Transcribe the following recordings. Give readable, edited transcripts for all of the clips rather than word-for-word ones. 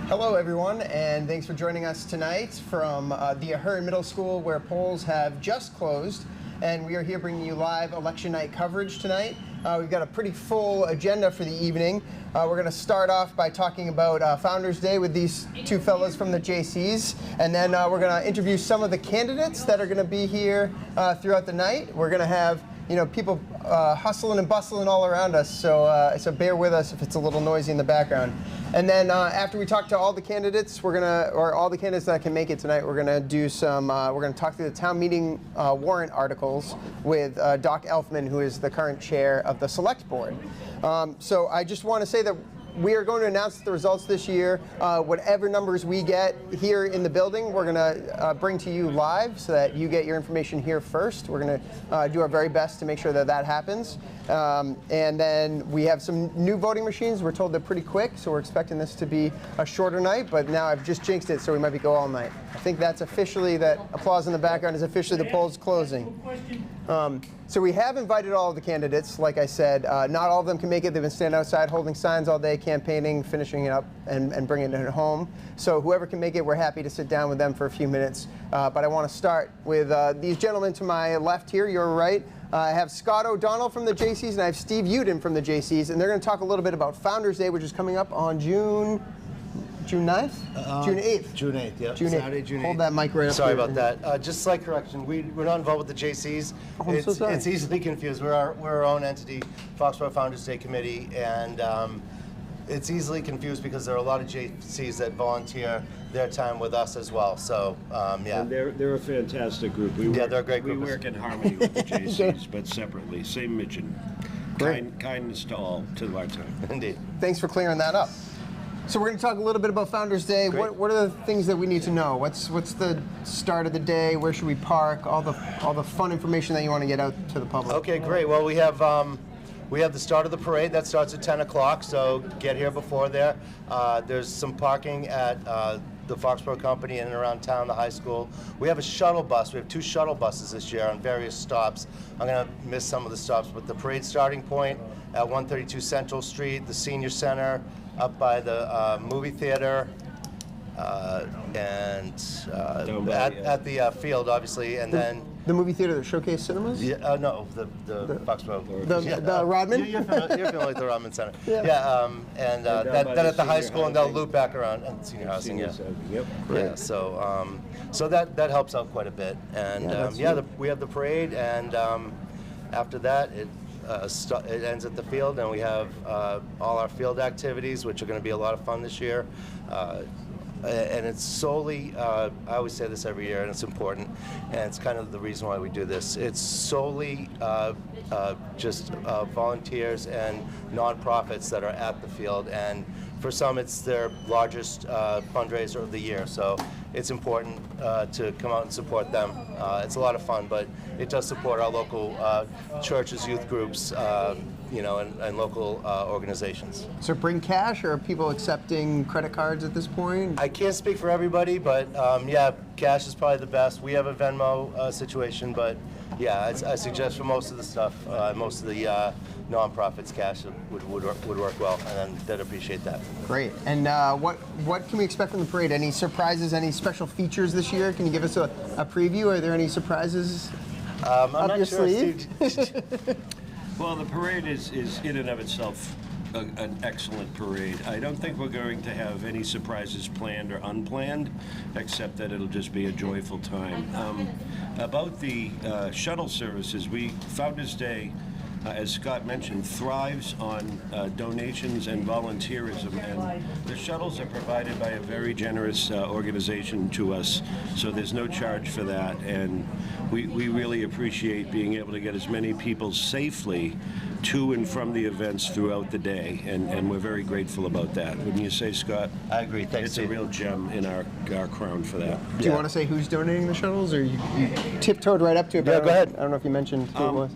Hello everyone, and thanks for joining us tonight from the Ahern Middle School, where polls have just closed, and we are here bringing you live election night coverage tonight. We've got a pretty full agenda for the evening. We're going to start off by talking about Founders Day with these two fellows from the JCs, and then we're going to interview some of the candidates that are going to be here throughout the night. We're going to have people hustling and bustling all around us, so bear with us if it's a little noisy in the background. And then after we talk to all the candidates, all the candidates that can make it tonight, we're gonna do some, we're gonna talk through the town meeting warrant articles with Doc Elfman, who is the current chair of the Select Board. So I just want to say that we are going to announce the results this year. Whatever numbers we get here in the building, we're going to bring to you live so that you get your information here first. We're going to do our very best to make sure that that happens. And then we have some new voting machines. We're told they're pretty quick, so we're expecting this to be a shorter night, but now I've just jinxed it, so we might go all night. I think that's officially, that applause in the background is officially the polls closing. So we have invited all of the candidates, like I said. Not all of them can make it. They've been standing outside holding signs all day, campaigning, finishing it up, and bringing it home. So whoever can make it, we're happy to sit down with them for a few minutes. But I want to start with these gentlemen to my left here, your right. I have Scott O'Donnell from the JCs, and I have Steve Uden from the JCs, and they're going to talk a little bit about Founders Day, which is coming up on June 9th? June 8th. June 8th, yeah. June 8th. Saturday, June 8th. Hold that mic right up. Sorry there. about that. Just slight correction. We're not involved with the JCs. Oh, I'm so sorry. It's easily confused. We're our own entity, Foxborough Founders Day Committee, and it's easily confused because there are a lot of JCs that volunteer their time with us as well. So, yeah. And they're a fantastic group. They're a great group. We work in harmony with the JCs, but separately. Same mission. Kindness to all, to our time. Indeed. Thanks for clearing that up. So we're going to talk a little bit about Founders Day. What are the things that we need to know? What's the start of the day? Where should we park? All the fun information that you want to get out to the public. Okay, great. Well, we have the start of the parade. That starts at 10 o'clock, so get here before there. There's some parking at the Foxboro Company in and around town, the high school. We have a shuttle bus. We have 2 shuttle buses this year on various stops. I'm going to miss some of the stops, but the parade starting point at 132 Central Street, the Senior Center, up by the movie theater, and at the field, obviously, and then the movie theater that Showcase Cinemas? Yeah, no, the Foxborough. The Rodman? You're familiar with the Rodman Center. Yeah. And then at the high school, and they'll loop back around, and senior housing, Senior yeah. housing, yep. Yeah, so that helps out quite a bit. And we have the parade, and after that, it ends at the field, and we have all our field activities, which are going to be a lot of fun this year. And it's solely, I always say this every year, and it's important, and it's kind of the reason why we do this. It's solely just volunteers and nonprofits that are at the field, and for some it's their largest fundraiser of the year, so it's important to come out and support them. It's a lot of fun, but it does support our local churches, youth groups, and local organizations. So bring cash, or are people accepting credit cards at this point? I can't speak for everybody, but yeah, cash is probably the best. We have a Venmo situation, but yeah, I suggest for most of the stuff, most of the nonprofits, cash would work well, and they'd appreciate that. Great. And what can we expect from the parade? Any surprises, any special features this year? Can you give us a preview? Are there any surprises I'm up not your sure, sleeve? Well, the parade is in and of itself an excellent parade. I don't think we're going to have any surprises planned or unplanned, except that it'll just be a joyful time. About the shuttle services, Founders Day, as Scott mentioned, thrives on donations and volunteerism, and the shuttles are provided by a very generous organization to us, so there's no charge for that, and we really appreciate being able to get as many people safely to and from the events throughout the day, and we're very grateful about that. Wouldn't you say, Scott? I agree. Thanks, It's Steve. a real gem in our crown for that. Do you want to say who's donating the shuttles, or you tiptoed right up to it? Yeah, go ahead. I don't know if you mentioned who it was.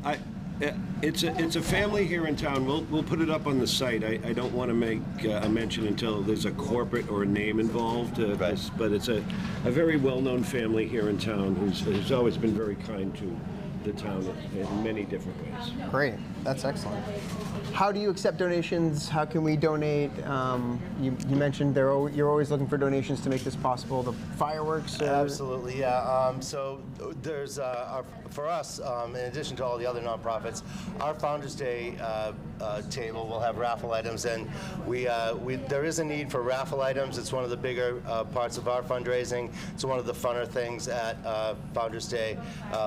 It's a family here in town. We'll put it up on the site. I don't want to make a mention until there's a corporate or a name involved. Right. But it's a very well-known family here in town who's always been very kind to the town in many different ways. Great. That's excellent. How do you accept donations? How can we donate? You mentioned you're always looking for donations to make this possible. The fireworks? Absolutely, yeah. So there's, for us, in addition to all the other nonprofits, our Founders Day table will have raffle items, and there is a need for raffle items. It's one of the bigger parts of our fundraising. It's one of the funner things at Founders Day.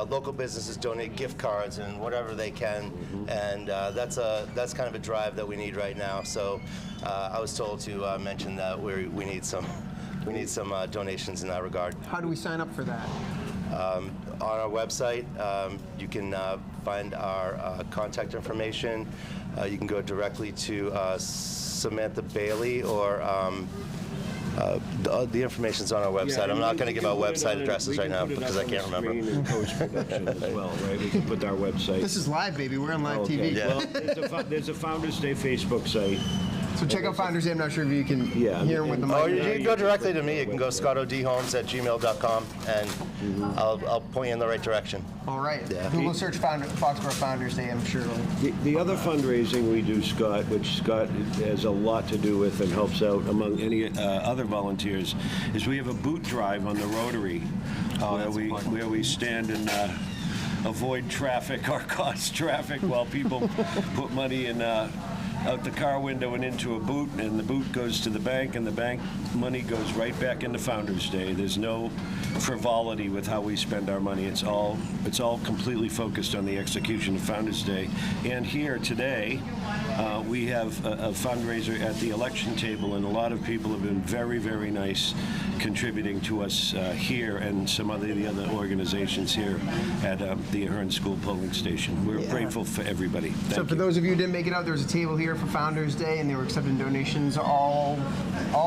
Local businesses donate gift cards and whatever they can, and that's kind of a drive that we need right now. So I was told to mention that we need some donations in that regard. How do we sign up for that? On our website, you can find our contact information. You can go directly to Samantha Bailey, or the information's on our website. I'm not going to give out website addresses right now because I can't remember. In post-production as well, right? We can put our website. This is live, baby. We're on live TV. Yeah. Well, there's a Founders Day Facebook site. So check out Founders Day. I'm not sure if you can hear with the mic. Or you can go directly to me. You can go scottodhomes@gmail.com, and I'll point you in the right direction. All right. Yeah. Google search Foxborough Founders Day. I'm sure it'll... The other fundraising we do, Scott, which Scott has a lot to do with and helps out among any other volunteers, is we have a boot drive on the Rotary where we stand and avoid traffic or cause traffic while people put money in out the car window and into a boot, and the boot goes to the bank, and the bank money goes right back into Founders Day. There's no frivolity with how we spend our money. It's all completely focused on the execution of Founders Day. And here today, we have a fundraiser at the election table, and a lot of people have been very, very nice contributing to us here and some of the other organizations here at the Ahern School polling station. We're grateful for everybody. So for those of you who didn't make it out, there's a table here for Founders Day, and they were accepting donations all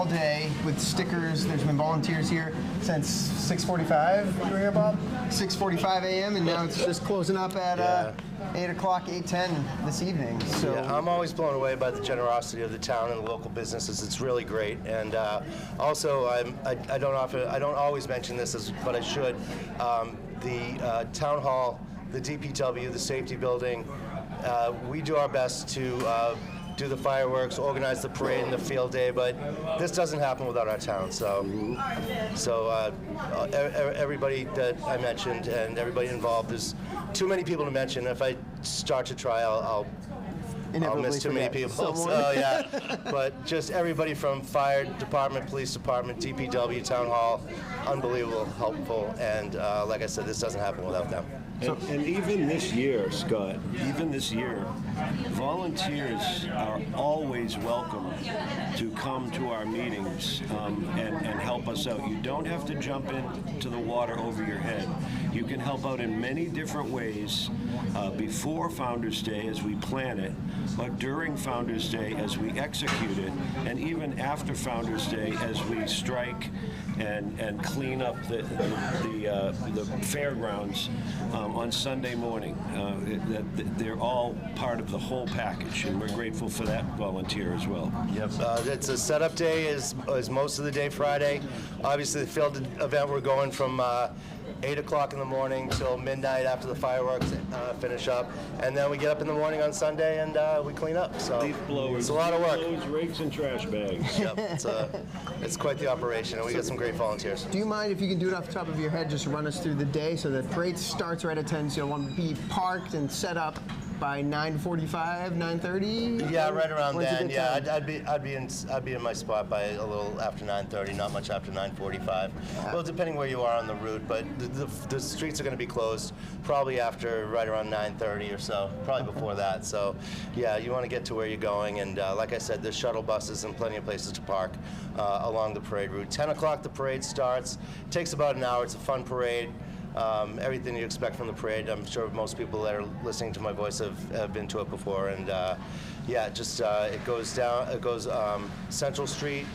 day with stickers. There's been volunteers here since 6:45. You were here, Bob? 6:45 a.m. and now it's just closing up at 8 o'clock, 8:10 this evening. So yeah, I'm always blown away by the generosity of the town and the local businesses. It's really great. And also, I don't always mention this, but I should. The town hall, the DPW, the safety building. We do our best to do the fireworks, organize the parade and the field day, but this doesn't happen without our town. So everybody that I mentioned and everybody involved, there's too many people to mention. If I start to try, I'll miss too many people. Someone. So yeah, but just everybody from fire department, police department, DPW, town hall, unbelievable, helpful, and like I said, this doesn't happen without them. And even this year, Scott, volunteers are always welcome to come to our meetings and help us out. You don't have to jump into the water over your head. You can help out in many different ways before Founders Day as we plan it, but during Founders Day as we execute it, and even after Founders Day as we strike and clean up the fairgrounds on Sunday morning. They're all part of the whole package, and we're grateful for that volunteer as well. Yep. It's a setup day is most of the day Friday. Obviously, the field event, we're going from 8 o'clock in the morning till midnight after the fireworks finish up, and then we get up in the morning on Sunday and we clean up. So Leaf blowers, it's a lot of work. Blowers, rakes, and trash bags. Yep, it's quite the operation, and we get some great volunteers. do you mind if you can do it off the top of your head, just run us through the day? So the parade starts right at 10, so you'll want to be parked and set up by 9:45, 9:30? Yeah, right around When's a then. good Yeah, time? I'd be in my spot by a little after 9:30, not much after 9:45. Well, depending where you are on the route, but the streets are going to be closed probably after right around 9:30 or so, probably before that. So, yeah, you want to get to where you're going, and like I said, there's shuttle buses and plenty of places to park along the parade route. 10 o'clock the parade starts. It takes about an hour. It's a fun parade. Everything you expect from the parade. I'm sure most people that are listening to my voice have been to it before, and yeah, just it goes down. It goes Central Street.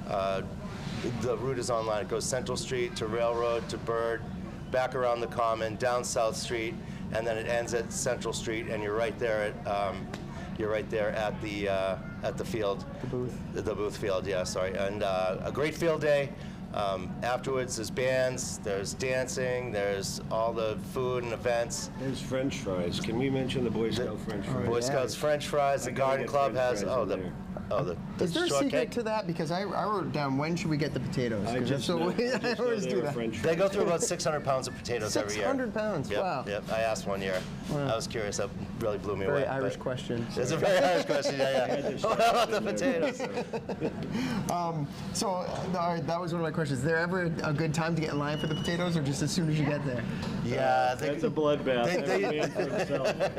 The route is online. It goes Central Street to Railroad to Bird, back around the Common, down South Street, and then it ends at Central Street, and you're right there at the field. The booth. The booth field. Yeah, sorry. And a great field day. Afterwards, there's bands, there's dancing, there's all the food and events. There's French fries. Can we mention the Boy Scout French fries? Boy Scouts French fries. The Garden Club has the Is there a secret shortcake. to that? Because I wrote down, when should we get the potatoes? 'Cause I always do that. They go through about 600 pounds of potatoes every year. 600 pounds, Yep, wow. Yep, I asked one year. Wow. I was curious. That really blew me Very away. Irish but question. It's a very Irish question, yeah. What about the potatoes? So that was one of my questions. Is there ever a good time to get in line for the potatoes, or just as soon as you get there? Yeah, That's a bloodbath.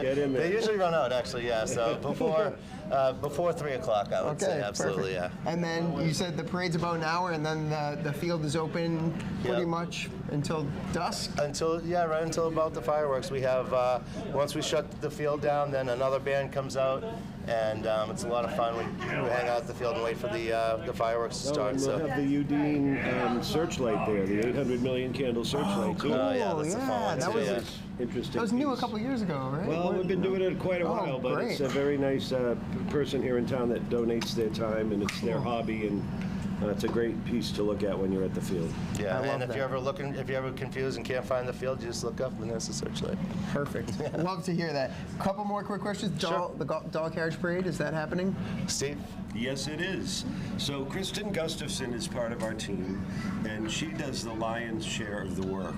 Get in there. they usually run out, actually, yeah. So before 3 o'clock, I would say, absolutely, perfect. yeah. And then you said the parade's about an hour, and then the field is open pretty Yep. much until dusk? Right until about the fireworks. We have, once we shut the field down, then another band comes out, and it's a lot of fun. We hang out at the field and wait for the fireworks to start. And we'll have the Udine searchlight there, the 800 million candle searchlight, too. Oh, yeah, that's a fun one, that too, was yeah. Interesting. That was new a piece. couple years ago, right? Well, we've been doing it quite a Oh, while, but great. it's a very nice person here in town that donates their time, and it's their hobby, and it's a great piece to look at when you're at the field. Yeah, I love and if that. you're ever confused and can't find the field, you just look up and there's the searchlight. Perfect. Love to hear that. Couple more quick questions. Sure. The doll carriage parade, is that happening? Steve? Yes, it is. So Kristen Gustafson is part of our team, and she does the lion's share of the work.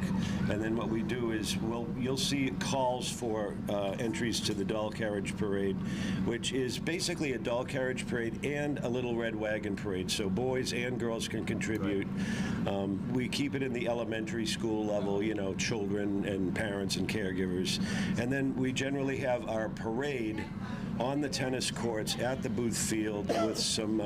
And then what we do is, you'll see calls for entries to the doll carriage parade, which is basically a doll carriage parade and a little red wagon parade. So boys and girls can contribute. We keep it in the elementary school level, children and parents and caregivers. And then we generally have our parade on the tennis courts at the Booth Field with some,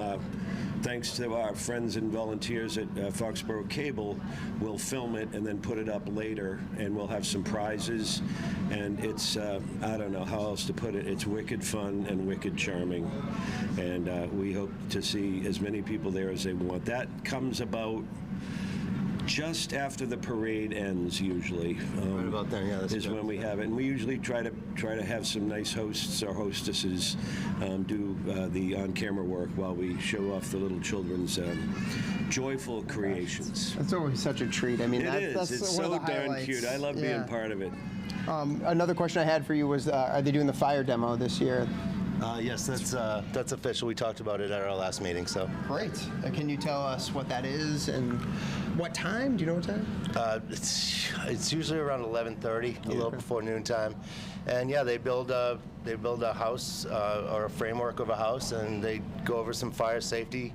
thanks to our friends and volunteers at Foxboro Cable, we'll film it and then put it up later, and we'll have some prizes. And it's, I don't know how else to put it, it's wicked fun and wicked charming. And we hope to see as many people there as they want. That comes about just after the parade ends, usually. Right about there, yeah. Is when we have it, and we usually try to have some nice hosts or hostesses do the on-camera work while we show off the little children's joyful creations. That's always such a treat. I mean, that's It's one so of the darn highlights. cute. I love being part of it. Another question I had for you was, are they doing the fire demo this year? Yes, that's official. We talked about it at our last meeting, so. Great. Can you tell us what that is and what time? Do you know what time? It's usually around 11:30, a little before noontime, and yeah, they build a house or a framework of a house, and they go over some fire safety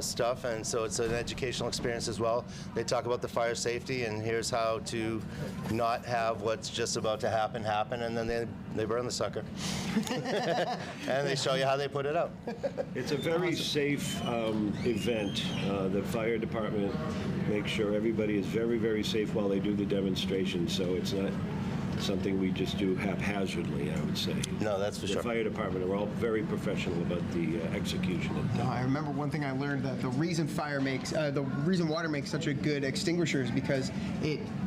stuff, and so it's an educational experience as well. They talk about the fire safety, and here's how to not have what's just about to happen, and then they burn the sucker, and they show you how they put it out. It's a very safe event. The fire department makes sure everybody is very, very safe while they do the demonstration, so it's not something we just do haphazardly, I would say. No, that's for The sure. fire department are all very professional about the execution of I remember one thing I learned, that the reason water makes such a good extinguisher is because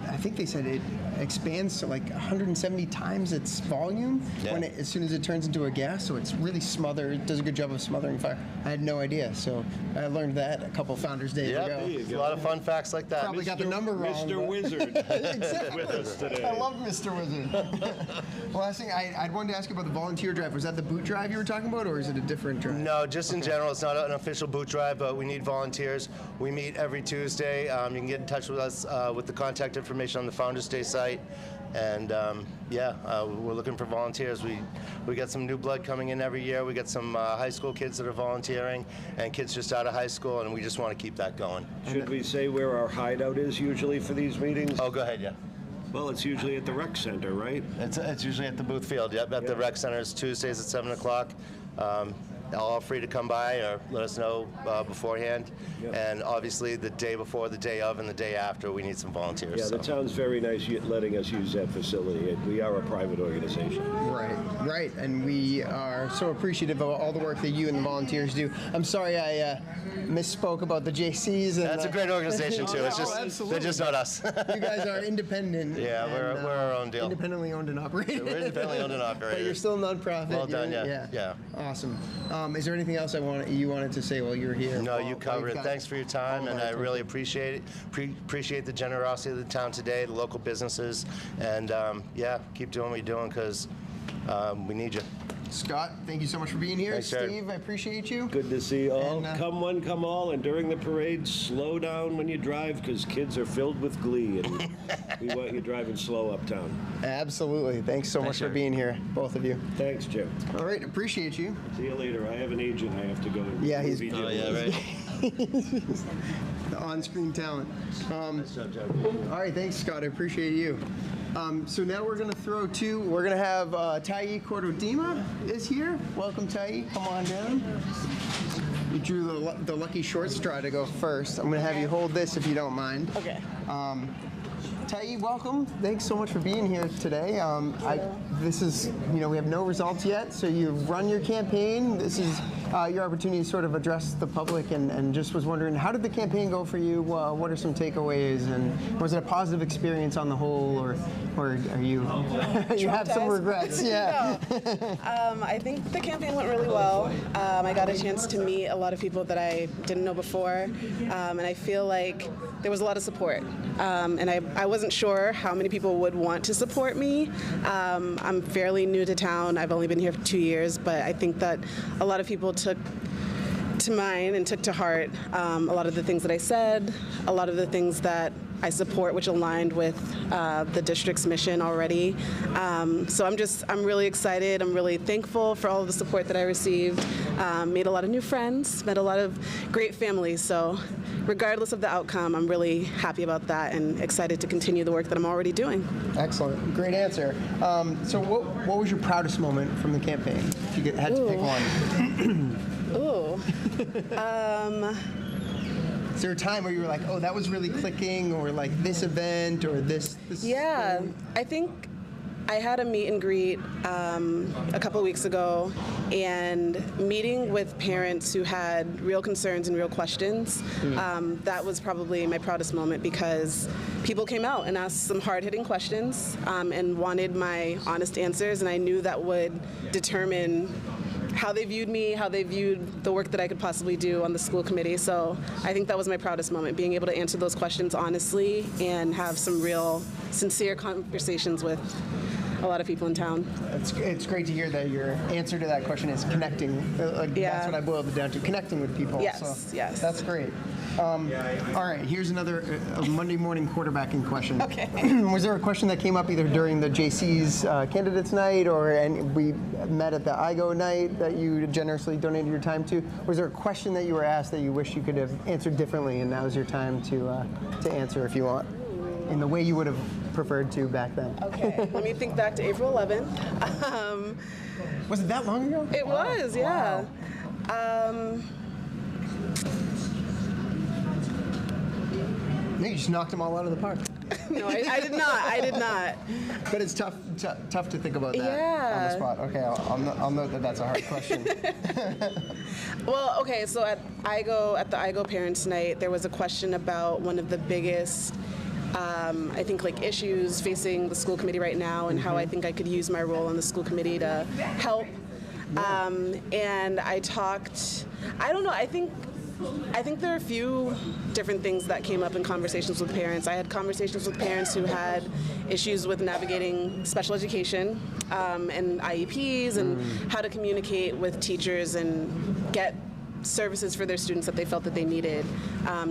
I think they said it expands to like 170 times its volume as soon as it turns into a gas. So it's really it does a good job of smothering fire. I had no idea. So I learned that a couple Founders Days ago. A lot of fun facts like that. Probably got the number wrong. Mr. Wizard Exactly. with us today. I love Mr. Wizard. Last thing, I wanted to ask you about the volunteer drive. Was that the boot drive you were talking about, or is it a different drive? No, just in general. It's not an official boot drive, but we need volunteers. We meet every Tuesday. You can get in touch with us with the contact information on the Founders Day site. And we're looking for volunteers. We get some new blood coming in every year. We get some high school kids that are volunteering and kids just out of high school, and we just want to keep that going. Should we say where our hideout is usually for these meetings? Oh, go ahead, yeah. Well, it's usually at the rec center, right? It's usually at the Booth Field, yep, at the rec center. It's Tuesdays at 7 o'clock. All free to come by or let us know beforehand. Yep. And obviously the day before, the day of, and the day after, we need some volunteers. Yeah, the town's very nice letting us use that facility. We are a private organization. Right. And we are so appreciative of all the work that you and the volunteers do. I'm sorry I misspoke about the JCs. That's a great organization, too. It's just absolutely. They're just not us. You guys are independent. Yeah, we're our own deal. Independently owned and operated. We're independently owned and operated. But you're still a nonprofit. Well done, yeah. Awesome. Is there anything else you wanted to say while you were here? No, you covered it. Thanks for your time, and I really appreciate it. Appreciate the generosity of the town today, the local businesses, and yeah, keep doing what you're doing because we need you. Scott, thank you so much for being here. Thanks, Jared. Steve, I appreciate you. Good to see you all. And, come one, come all, and during the parade, slow down when you drive because kids are filled with glee, and we want you driving slow uptown. Absolutely. Thanks so much for being here, both of you. Thanks, Jim. All right, appreciate you. See you later. I have an agent I have to go and Yeah, he's- movie Oh, deal yeah, with. right. The on-screen talent. Nice job, Jared. All right, thanks, Scott. I appreciate you. So now we're going to have Tayi Cordodima is here. Welcome, Tayi. Come on down. You drew the lucky short straw to go first. I'm going to have you hold this if you don't mind. Okay. Tayi, welcome. Thanks so much for being here today. This is, we have no results yet, so you've run your campaign. This is your opportunity to sort of address the public, and just was wondering, how did the campaign go for you? What are some takeaways, and was it a positive experience on the whole, or are you you have some regrets? Yeah. No. I think the campaign went really well. I got a chance to meet a lot of people that I didn't know before, and I feel like there was a lot of support. And I wasn't sure how many people would want to support me. I'm fairly new to town. I've only been here for 2 years, but I think that a lot of people took to mind and took to heart a lot of the things that I said, a lot of the things that I support, which aligned with the district's mission already. So I'm really excited. I'm really thankful for all of the support that I received. Made a lot of new friends, met a lot of great families. So regardless of the outcome, I'm really happy about that and excited to continue the work that I'm already doing. Excellent. Great answer. So what was your proudest moment from the campaign, if you had to pick one? Ooh. Is there a time where you were like, oh, that was really clicking, or like this event, or this Yeah, thing? I think I had a meet and greet a couple weeks ago, and meeting with parents who had real concerns and real questions. That was probably my proudest moment because people came out and asked some hard-hitting questions and wanted my honest answers, and I knew that would determine how they viewed me, how they viewed the work that I could possibly do on the school committee. So I think that was my proudest moment, being able to answer those questions honestly and have some real sincere conversations with a lot of people in town. It's great to hear that your answer to that question is connecting. That's what I boiled it down to, connecting with people. Yes, so yes. That's great. All right, here's another Monday morning quarterbacking question. Okay. Was there a question that came up either during the JC's candidates night and we met at the IGO night that you generously donated your time to? Was there a question that you were asked that you wish you could have answered differently, and now's your time to answer if you want, in the way you would have preferred to back then? Okay, let me think back to April 11th. Was it that long ago? It was, yeah. No, you just knocked them all out of the park. No, I did not. I did not. But it's tough to think about that on the Yeah. spot. Okay, I'll note that that's a hard question. Well, okay, so at the IGO Parents Night, there was a question about one of the biggest, I think, like issues facing the school committee right now, and how I think I could use my role on the school committee to help. And I talked, I don't know, I think there are a few different things that came up in conversations with parents. I had conversations with parents who had issues with navigating special education and IEPs and how to communicate with teachers and get services for their students that they felt that they needed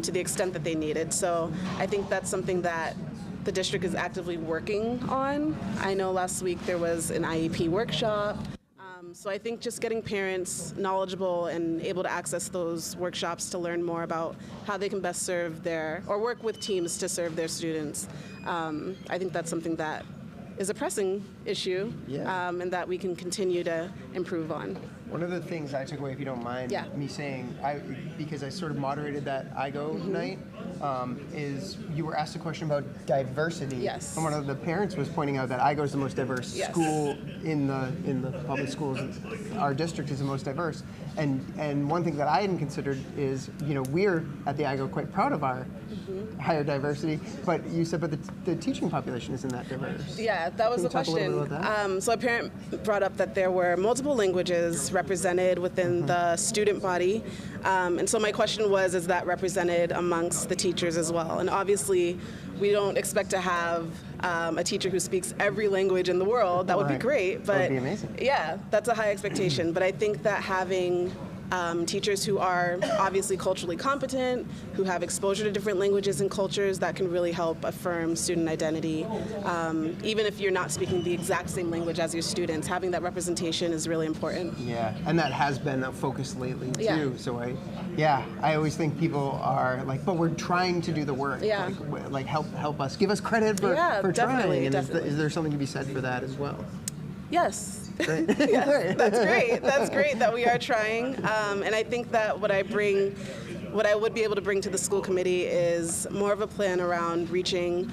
to the extent that they needed. So I think that's something that the district is actively working on. I know last week there was an IEP workshop. So I think just getting parents knowledgeable and able to access those workshops to learn more about how they can best serve or work with teams to serve their students. I think that's something that is a pressing issue, and that we can continue to improve on. One of the things I took away, if you don't mind me saying, because I sort of moderated that IGO night, is you were asked a question about diversity. Yes. And one of the parents was pointing out that IGO is the most diverse school in the public schools. Our district is the most diverse. And one thing that I hadn't considered is, we're at the IGO quite proud of our higher diversity, but you said, but the teaching population isn't that diverse. Yeah, that was the Can you talk a question. little bit about that? So a parent brought up that there were multiple languages represented within the student body. And so my question was, is that represented amongst the teachers as well? And obviously, we don't expect to have a teacher who speaks every language in the world. That would be great, but that would be amazing. Yeah, that's a high expectation. But I think that having teachers who are obviously culturally competent, who have exposure to different languages and cultures, that can really help affirm student identity. Even if you're not speaking the exact same language as your students, having that representation is really important. Yeah, and that has been a focus lately too. Yeah. So I always think people are like, but we're trying to do the work. Yeah. Like help us, give us credit for definitely, trying. And definitely. is there something to be said for that as well? Yes. Great. Yes, that's great. That's great that we are trying. And I think that what I would be able to bring to the school committee is more of a plan around reaching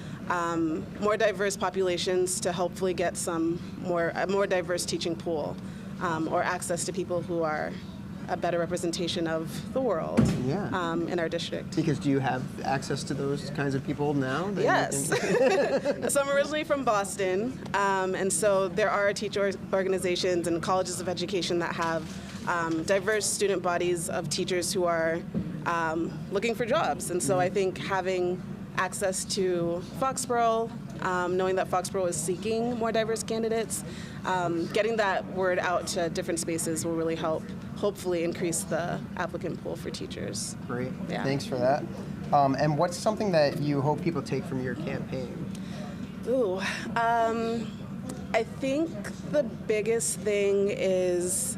more diverse populations to hopefully get a more diverse teaching pool or access to people who are a better representation of the world in our district. Because do you have access to those kinds of people now? Yes. So I'm originally from Boston, and so there are teacher organizations and colleges of education that have diverse student bodies of teachers who are looking for jobs. And so I think having access to Foxborough, knowing that Foxborough is seeking more diverse candidates, getting that word out to different spaces will really help hopefully increase the applicant pool for teachers. Great. Yeah. Thanks for that. And what's something that you hope people take from your campaign? Ooh, I think the biggest thing is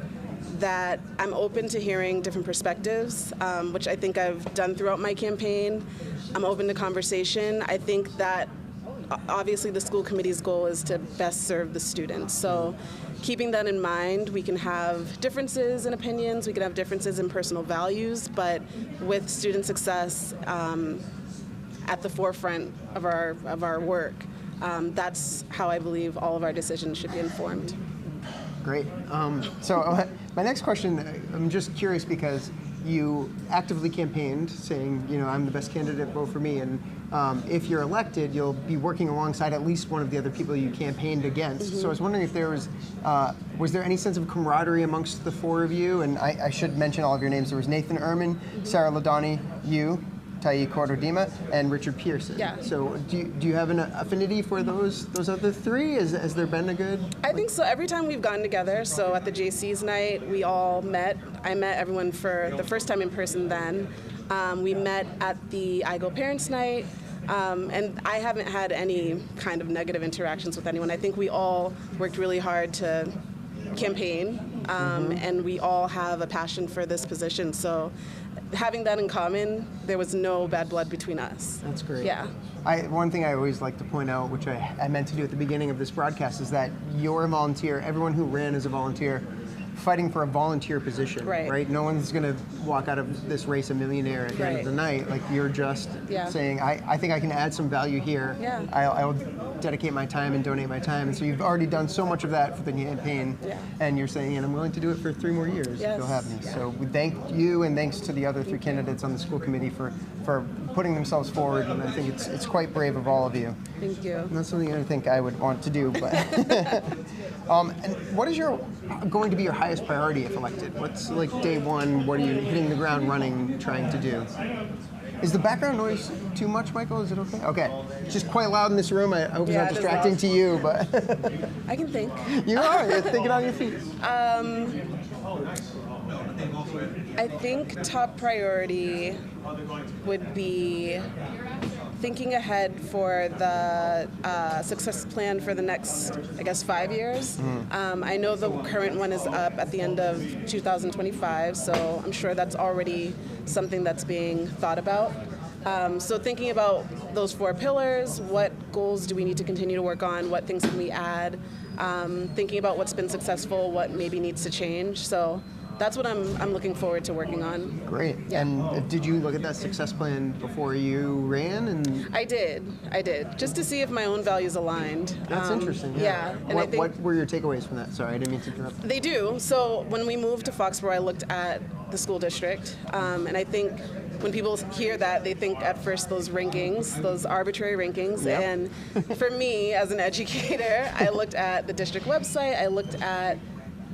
that I'm open to hearing different perspectives, which I think I've done throughout my campaign. I'm open to conversation. I think that obviously the school committee's goal is to best serve the students. So keeping that in mind, we can have differences in opinions, we can have differences in personal values, but with student success at the forefront of our work, that's how I believe all of our decisions should be informed. Great. So my next question, I'm just curious because you actively campaigned saying, I'm the best candidate, vote for me. And if you're elected, you'll be working alongside at least one of the other people you campaigned against. Mm-hmm. So I was wondering if there was there any sense of camaraderie amongst the four of you? And I should mention all of your names. There was Nathan Ehrman, Sarah Ladani, you, Tai Cordodima, and Richard Pearson. Yeah. So do you have an affinity for those other three? Has there been a good? I think so. Every time we've gotten together, so at the JC's night, we all met. I met everyone for the first time in person then. We met at the IGO Parents Night, and I haven't had any kind of negative interactions with anyone. I think we all worked really hard to campaign, and we all have a passion for this position. So having that in common, there was no bad blood between us. That's great. Yeah. One thing I always like to point out, which I meant to do at the beginning of this broadcast, is that you're a volunteer. Everyone who ran is a volunteer, fighting for a volunteer position, right? No one's going to walk out of this race a millionaire at the end of the night. Like, you're just saying, I think I can add some value here. Yeah. I'll dedicate my time and donate my time. And so you've already done so much of that for the campaign, and you're saying, and I'm willing to do it for 3 more years if you'll have me. So we thank you, and thanks to the other 3 candidates on the school committee for putting themselves forward, and I think it's quite brave of all of you. Thank you. And that's something I think I would want to do, but and what is going to be your highest priority if elected? What's like day one? What are you hitting the ground running trying to do? Is the background noise too much, Michael? Is it okay? Okay. It's just quite loud in this room. I hope it's not distracting to you, but I can think. You are. You're thinking on your feet. I think top priority would be thinking ahead for the success plan for the next, 5 years. I know the current one is up at the end of 2025, so I'm sure that's already something that's being thought about. So thinking about those 4 pillars, what goals do we need to continue to work on, what things can we add, thinking about what's been successful, what maybe needs to change. So that's what I'm looking forward to working on. Great. Yeah. And did you look at that success plan before you ran? And I did, just to see if my own values aligned. that's interesting. Yeah. And I think what were your takeaways from that? Sorry, I didn't mean to interrupt. they do. So when we moved to Foxborough, I looked at the school district, and I think when people hear that, they think at first those rankings, those arbitrary rankings. Yep. And for me, as an educator, I looked at the district website, I looked at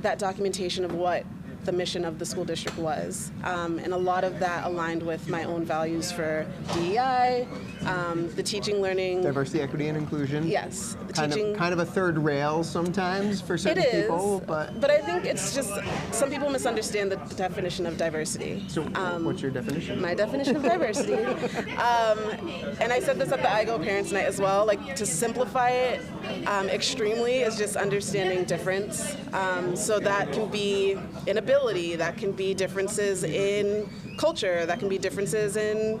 that documentation of what the mission of the school district was. And a lot of that aligned with my own values for DEI, the teaching, learning. Diversity, equity, and inclusion. Yes. The Kind teaching. of a third rail sometimes for certain It is, people, but I think it's just some people misunderstand the definition of diversity. so what's your definition? My definition of diversity, and I said this at the IGO Parents Night as well, like to simplify it extremely is just understanding difference. So that can be inability, that can be differences in culture, that can be differences in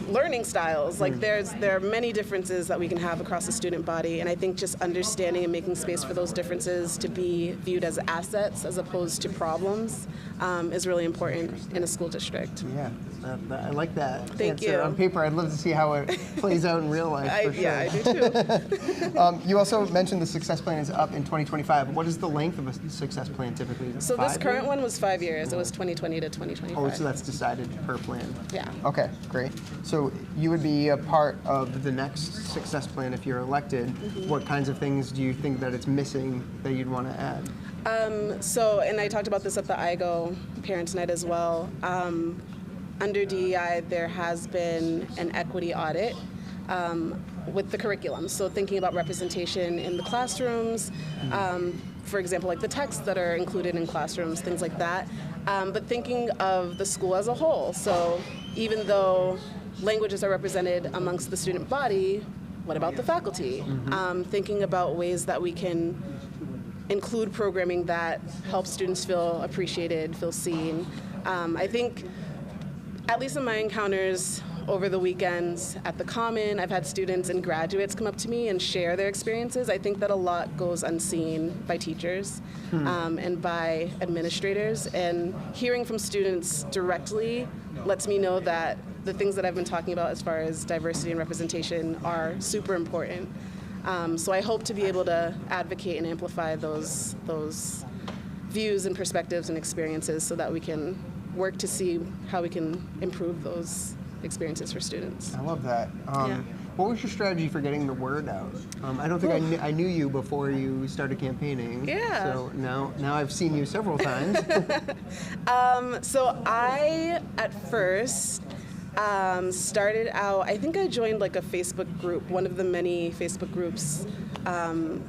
learning styles. Like there are many differences that we can have across the student body, and I think just understanding and making space for those differences to be viewed as assets as opposed to problems is really important in a school district. Yeah, I like that. Thank answer. you. On paper, I'd love to see how it plays out in real life. For sure. Yeah, I do too. You also mentioned the success plan is up in 2025. What is the length of a success plan typically? Is it So this 5 current years? one was 5 years. It was 2020 to 2025. Oh, so that's decided per plan. Yeah. Okay, great. So you would be a part of the next success plan if you're elected. Mm-hmm. What kinds of things do you think that it's missing that you'd want to add? So, and I talked about this at the IGO Parents Night as well. Under DEI, there has been an equity audit with the curriculum. So thinking about representation in the classrooms, for example, like the texts that are included in classrooms, things like that. But thinking of the school as a whole. So even though languages are represented amongst the student body, what about the faculty? Thinking about ways that we can include programming that helps students feel appreciated, feel seen. I think, at least in my encounters over the weekends at the Common, I've had students and graduates come up to me and share their experiences. I think that a lot goes unseen by teachers and by administrators. And hearing from students directly lets me know that the things that I've been talking about as far as diversity and representation are super important. So I hope to be able to advocate and amplify those views and perspectives and experiences so that we can work to see how we can improve those experiences for students. I love that. Yeah. What was your strategy for getting the word out? I don't think I knew you before you started campaigning. Yeah. So now I've seen you several times. So I, at first, started out, I think I joined like a Facebook group, one of the many Facebook groups,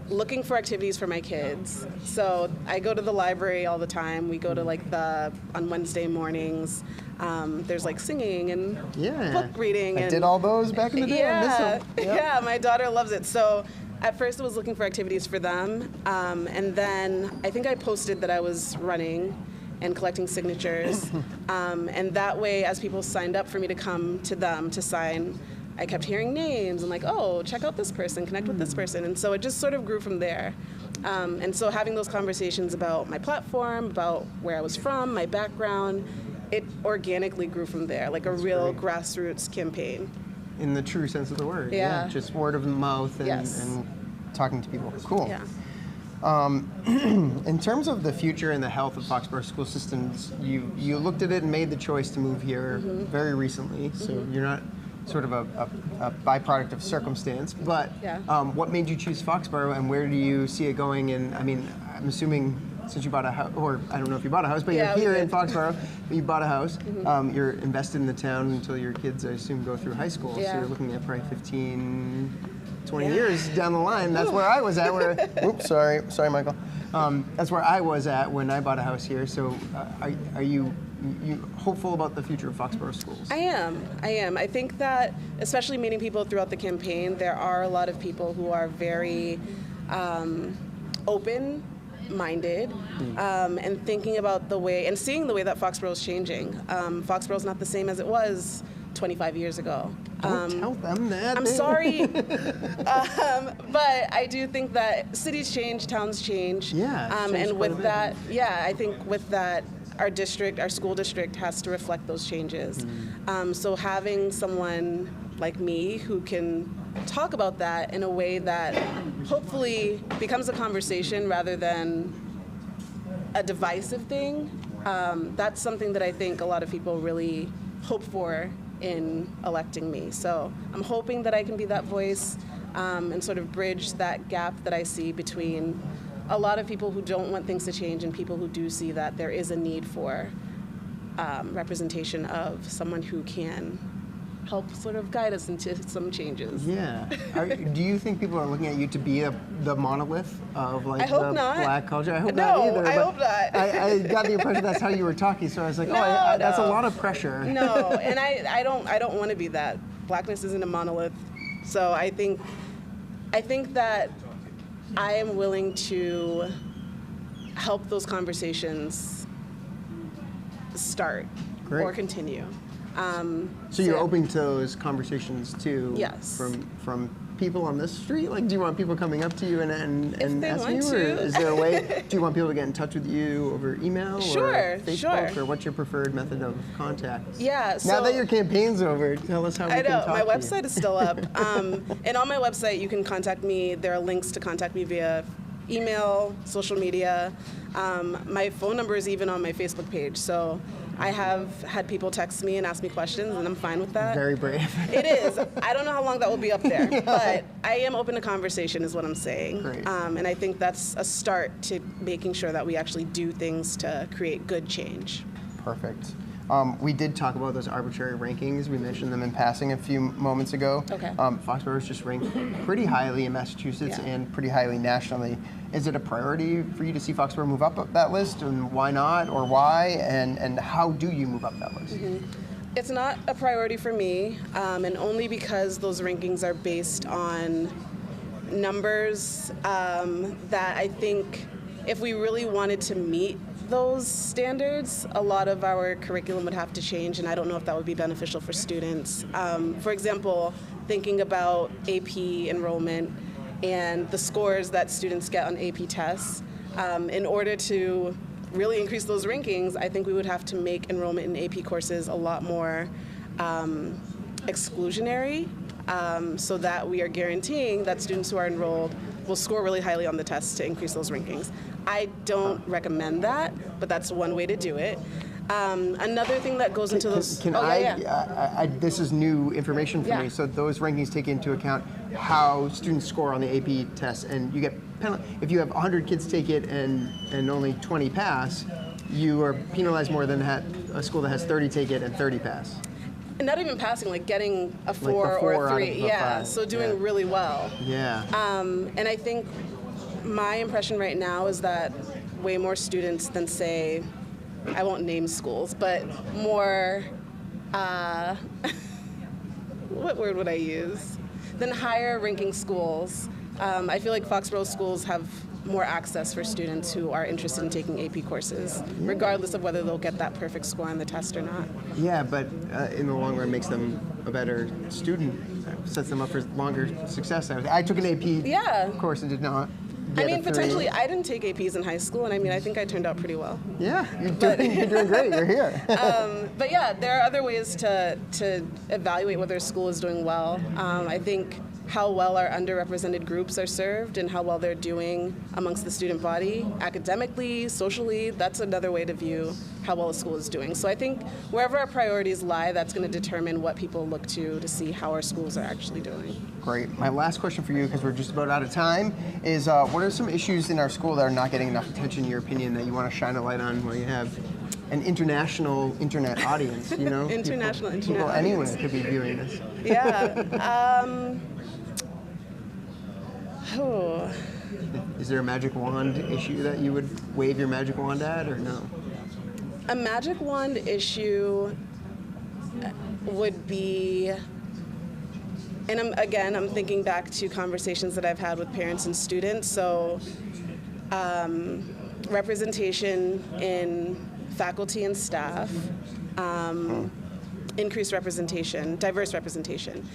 looking for activities for my kids. So I go to the library all the time. We go to like on Wednesday mornings. There's like singing and book reading. I did all those back in the day. I miss them. Yep. Yeah, my daughter loves it. So at first I was looking for activities for them. And then I think I posted that I was running and collecting signatures. And that way, as people signed up for me to come to them to sign, I kept hearing names and like, oh, check out this person, connect with this person. And so it just sort of grew from there. And so having those conversations about my platform, about where I was from, my background, it organically grew from there, like a real grassroots campaign. In the true sense of the word. Yeah. Just word of mouth and, Yes. and talking to people. Cool. Yeah. In terms of the future and the health of Foxborough school systems, you looked at it and made the choice to move here very recently, so you're not sort of a byproduct of circumstance, but what made you choose Foxborough and where do you see it going? And I mean, I'm assuming since you bought a house, or I don't know if you bought a house, but you're here in Foxborough, you bought a house, you're invested in the town until your kids, I assume, go through high school, so you're looking at probably 20 years down the line. That's where I was at. Oops, sorry, Michael. That's where I was at when I bought a house here. So, are you hopeful about the future of Foxborough schools? I am. I think that, especially meeting people throughout the campaign, there are a lot of people who are very open-minded and thinking about the way and seeing the way that Foxborough is changing. Foxborough is not the same as it was 25 years ago. Don't tell them that. I'm sorry, but I do think that cities change, towns change. Yeah, and with that, I think with that, our school district has to reflect those changes. So having someone like me who can talk about that in a way that hopefully becomes a conversation rather than a divisive thing, that's something that I think a lot of people really hope for in electing me. So I'm hoping that I can be that voice and sort of bridge that gap that I see between a lot of people who don't want things to change and people who do see that there is a need for representation of someone who can help sort of guide us into some changes. Yeah. Do you think people are looking at you to be the monolith of like the Black culture? I hope not either. I hope not. I got the impression that's how you were talking, so I was like, that's a lot of pressure. No, and I don't want to be that. Blackness isn't a monolith. So I think that I am willing to help those conversations start or continue. So you're open to those conversations too? Yes. From people on the street? Like, do you want people coming up to you and asking you? Or is there a way? Do you want people to get in touch with you over email or Facebook? Or what's your preferred method of contact? Yeah. Now that your campaign's over, tell us how we can talk to you. My website is still up. And on my website, you can contact me. There are links to contact me via email, social media. My phone number is even on my Facebook page. So I have had people text me and ask me questions, and I'm fine with that. Very brave. It is. I don't know how long that will be up there, but I am open to conversation is what I'm saying. Great. And I think that's a start to making sure that we actually do things to create good change. Perfect. We did talk about those arbitrary rankings. We mentioned them in passing a few moments ago. Okay. Foxborough is just ranked pretty highly in Massachusetts and pretty highly nationally. Is it a priority for you to see Foxborough move up that list, and why not, or why, and how do you move up that list? Mm-hmm. It's not a priority for me, and only because those rankings are based on numbers that I think if we really wanted to meet those standards, a lot of our curriculum would have to change, and I don't know if that would be beneficial for students. For example, thinking about AP enrollment and the scores that students get on AP tests, in order to really increase those rankings, I think we would have to make enrollment in AP courses a lot more exclusionary, so that we are guaranteeing that students who are enrolled will score really highly on the tests to increase those rankings. I don't recommend that, but that's one way to do it. Another thing that goes into those... This is new information for me. So those rankings take into account how students score on the AP tests, and you get if you have 100 kids take it and only 20 pass, you are penalized more than a school that has 30 take it and 30 pass. And not even passing, like getting a 4 or a 3. So doing really well. Yeah. And I think my impression right now is that way more students than, say, I won't name schools, but more, what word would I use? Than higher ranking schools. I feel like Foxborough schools have more access for students who are interested in taking AP courses, regardless of whether they'll get that perfect score on the test or not. Yeah, but in the long run makes them a better student, sets them up for longer success. I took an AP course and did not. I mean, potentially, I didn't take APs in high school, and I mean, I think I turned out pretty well. Yeah, you're doing great. You're here. But yeah, there are other ways to evaluate whether a school is doing well. I think how well our underrepresented groups are served and how well they're doing amongst the student body, academically, socially, that's another way to view how well a school is doing. So I think wherever our priorities lie, that's going to determine what people look to see how our schools are actually doing. Great. My last question for you, because we're just about out of time, is what are some issues in our school that are not getting enough attention, in your opinion, that you want to shine a light on, where you have an international internet audience, you know? International internet people audience. Anyone could be viewing this. Yeah. Is there a magic wand issue that you would wave your magic wand at, or no? A magic wand issue would be, and I'm thinking back to conversations that I've had with parents and students, so representation in faculty and staff, increased representation, diverse representation.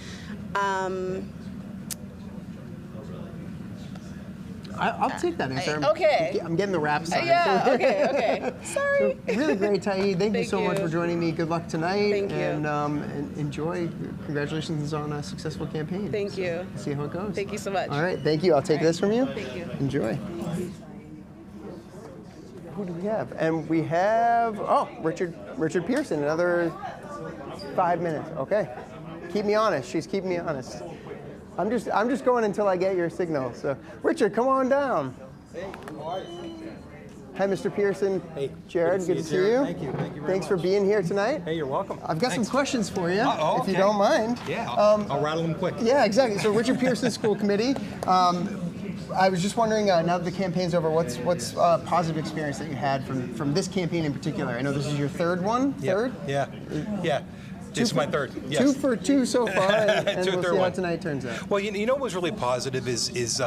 I'll take that answer. Okay. I'm getting the rap sign. Yeah, okay. Sorry. So, really great, Tahi. Thank you so much for joining me. Good luck tonight. Thank you. And enjoy. Congratulations on a successful campaign. Thank you. See how it goes. Thank you so much. All right, thank you. I'll take this from you. Thank you. Enjoy. Who do we have? And we have, Richard Pearson, another 5 minutes. Okay. Keep me honest. She's keeping me honest. I'm just going until I get your signal. So, Richard, come on down. Hey, how are you? Hi, Mr. Pearson. Hey, Jared, good to see you. Jared. Thank you very Thanks for much. being here tonight. Hey, you're welcome. I've got some questions for you, Oh, if you okay. don't mind. Yeah, I'll rattle them quick. Yeah, exactly. So, Richard Pearson School Committee. I was just wondering, now that the campaign's over, what's a positive experience that you had from this campaign in particular? I know this is your third one. Yep. Third? Yeah. This is my third. Yes. 2 for 2 so far, and Two, we'll third see how one. tonight turns out. Well, you know what was really positive is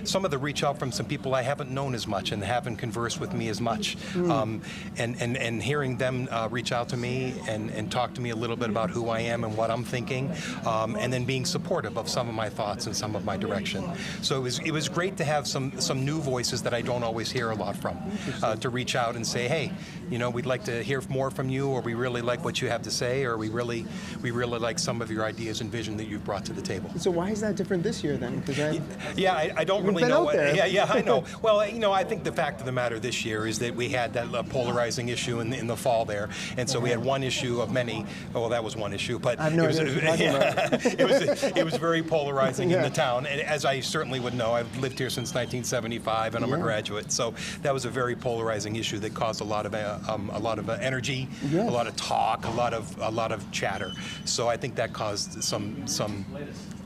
some of the reach out from some people I haven't known as much and haven't conversed with me as much. And hearing them reach out to me and talk to me a little bit about who I am and what I'm thinking, and then being supportive of some of my thoughts and some of my direction. So it was great to have some new voices that I don't always hear a lot from, to reach out and say, hey, we'd like to hear more from you, or we really like what you have to say, or we really like some of your ideas and vision that you've brought to the table. So why is that different this year then? I don't really been know. out there. Yeah, I know. Well, I think the fact of the matter this year is that we had that polarizing issue in the fall there, and so we had one issue of many. Well, that was one issue, but I have no idea what you're talking about. it was very polarizing in the town, and as I certainly would know, I've lived here since 1975, and I'm a graduate, so that was a very polarizing issue that caused a lot of energy, a lot of talk, a lot of chatter. So I think that caused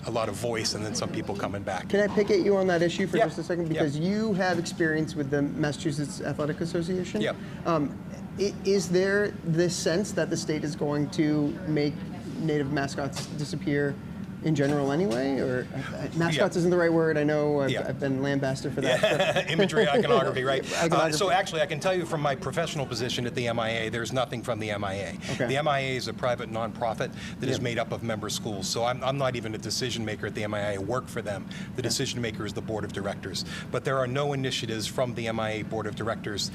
a lot of voice, and then some people coming back. Can I pick at you on that issue for Yeah. just a second? Because you have experience with the Massachusetts Athletic Association. Yep. Is there this sense that the state is going to make native mascots disappear in general anyway? Or mascots isn't the right word, I know. I've been lambasted for that. Yeah. Imagery, iconography, right? Iconography. So actually, I can tell you from my professional position at the MIA, there's nothing from the MIA. Okay. The MIA is a private nonprofit that is made up of member schools. So I'm not even a decision maker at the MIA. I work for them. The decision maker is the board of directors. But there are no initiatives from the MIA board of directors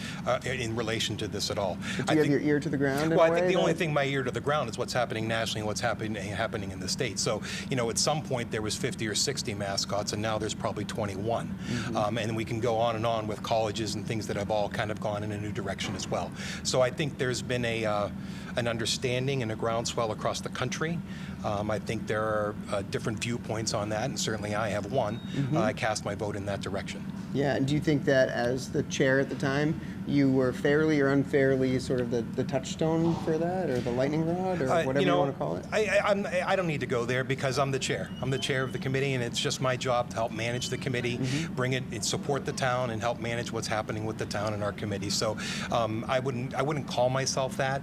in relation to this at all. Do you have your ear to the ground? Well, I think the only thing my ear to the ground is what's happening nationally and what's happening in the state. So, at some point there was 50 or 60 mascots, and now there's probably 21. And we can go on and on with colleges and things that have all kind of gone in a new direction as well. So I think there's been an understanding and a groundswell across the country. I think there are different viewpoints on that, and certainly I have one. I cast my vote in that direction. Yeah, and do you think that as the chair at the time, you were fairly or unfairly sort of the touchstone for that, or the lightning rod, or whatever you want to call it? I don't need to go there because I'm the chair. I'm the chair of the committee, and it's just my job to help manage the committee, bring it, and support the town, and help manage what's happening with the town and our committee. So I wouldn't call myself that.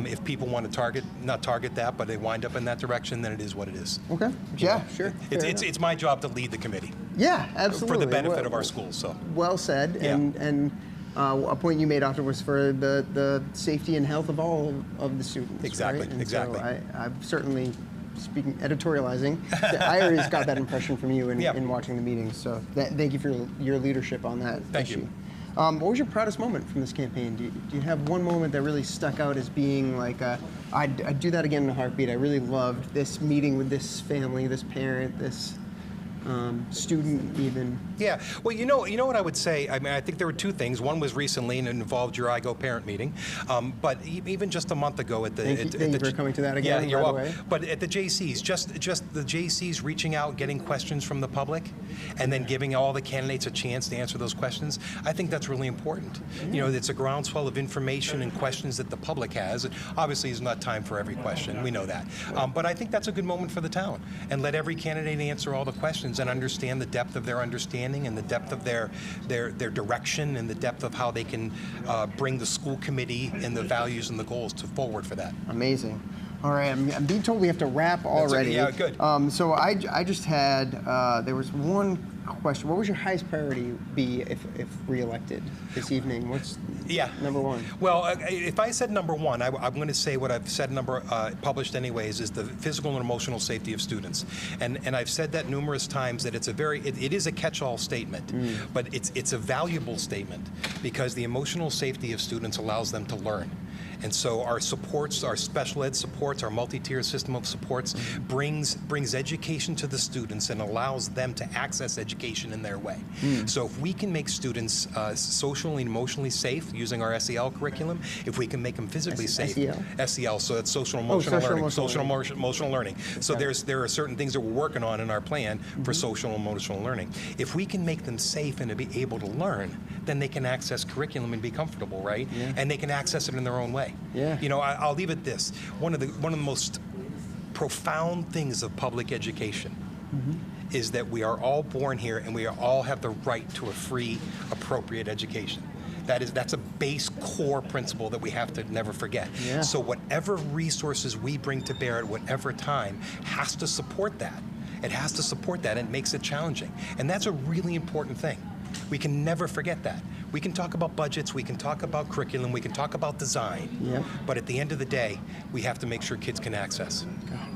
If people want to not target that, but they wind up in that direction, then it is what it is. Okay. Yeah, sure. It's my job to lead the committee. Yeah, absolutely. For the benefit of our schools. So. Well said. Yeah. And a point you made after was for the safety and health of all of the students. Exactly. Right? And Exactly. So I'm certainly speaking editorializing. I always got that impression from you in watching the meetings. So thank you for your leadership on that Thank issue. you. What was your proudest moment from this campaign? Do you have one moment that really stuck out as being like, I'd do that again in a heartbeat? I really loved this meeting with this family, this parent, this student even. Yeah, well, you know what I would say. I mean, I think there were two things. One was recently, and it involved your I Go parent meeting. But even just a month ago at the Thank you for coming to that again. Yeah, you're by the welcome. way. But at the JCs, just the JCs reaching out, getting questions from the public, and then giving all the candidates a chance to answer those questions. I think that's really important. It's a groundswell of information and questions that the public has. Obviously, it's not time for every question. We know that. But I think that's a good moment for the town, and let every candidate answer all the questions and understand the depth of their understanding and the depth of their direction and the depth of how they can bring the school committee and the values and the goals forward for that. Amazing. All right, I'm being told we have to wrap already. Yeah, good. So I just had, there was one question. What would your highest priority be if reelected this evening? What's number one? Well, if I said number one, I'm going to say what I've said published anyways, is the physical and emotional safety of students. And I've said that numerous times, that it is a catch-all statement, but it's a valuable statement, because the emotional safety of students allows them to learn. And so our supports, our special ed supports, our multi-tier system of supports brings education to the students and allows them to access education in their way. So if we can make students socially and emotionally safe using our SEL curriculum, if we can make them physically safe, SEL, so that's social emotional learning, emotional learning. So there are certain things that we're working on in our plan for social and emotional learning. If we can make them safe and to be able to learn, then they can access curriculum and be comfortable, right? And they can access it in their own way. You know, I'll leave it this. One of the most profound things of public education is that we are all born here and we all have the right to a free, appropriate education. That's a base core principle that we have to never forget. So whatever resources we bring to bear at whatever time has to support that. It has to support that, and it makes it challenging. And that's a really important thing. We can never forget that. We can talk about budgets, we can talk about curriculum, we can talk about design, but at the end of the day, we have to make sure kids can access.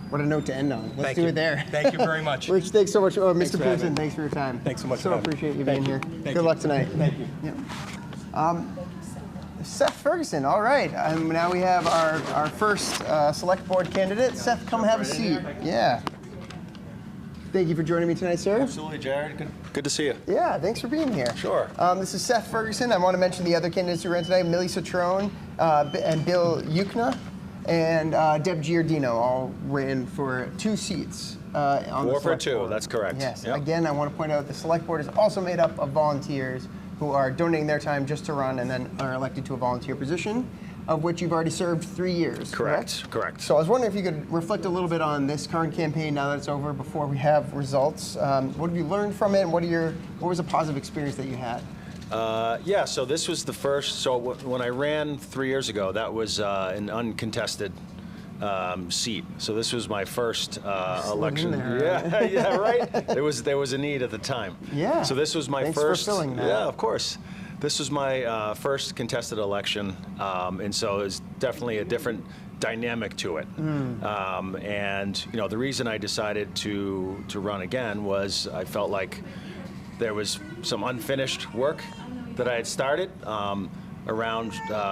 What a note to end on. Let's do it there. Thank you very much. Rich, thanks so much. Mr. Pearson, thanks for your time. Thanks so much. So appreciate you being here. Good luck tonight. Thank you. Seth Ferguson, all right. Now we have our first select board candidate. Seth, come have a seat. Yeah. Thank you for joining me tonight, sir. Absolutely, Jared. Good to see you. Yeah, thanks for being here. Sure. This is Seth Ferguson. I want to mention the other candidates who ran tonight: Millie Citrone and Bill Yukna, and Deb Giardino all ran for 2 seats on the 4 for select 2, board. that's correct. Yes. Yep. Again, I want to point out the select board is also made up of volunteers who are donating their time just to run and then are elected to a volunteer position, of which you've already served 3 years. Correct. So I was wondering if you could reflect a little bit on this current campaign now that it's over, before we have results. What have you learned from it, and what was a positive experience that you had? Yeah, so this was the first, so when I ran 3 years ago, that was an uncontested seat. So this was my first election. Yeah, right? There was a need at the time. Yeah. So this was my Thanks first. for filling that. Yeah, of course. This was my first contested election, and so it was definitely a different dynamic to it. And you know, the reason I decided to run again was I felt like there was some unfinished work that I had started around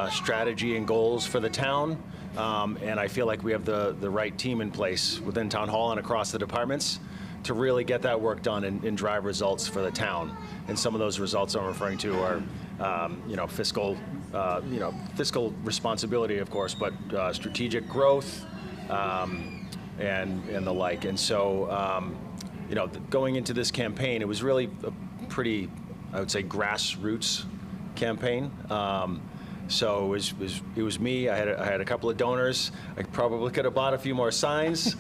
strategy and goals for the town. And I feel like we have the right team in place within Town Hall and across the departments to really get that work done and drive results for the town. And some of those results I'm referring to are, fiscal responsibility, of course, but strategic growth and the like. And so, going into this campaign, it was really a pretty, I would say, grassroots campaign. So it was me. I had a couple of donors. I probably could have bought a few more signs.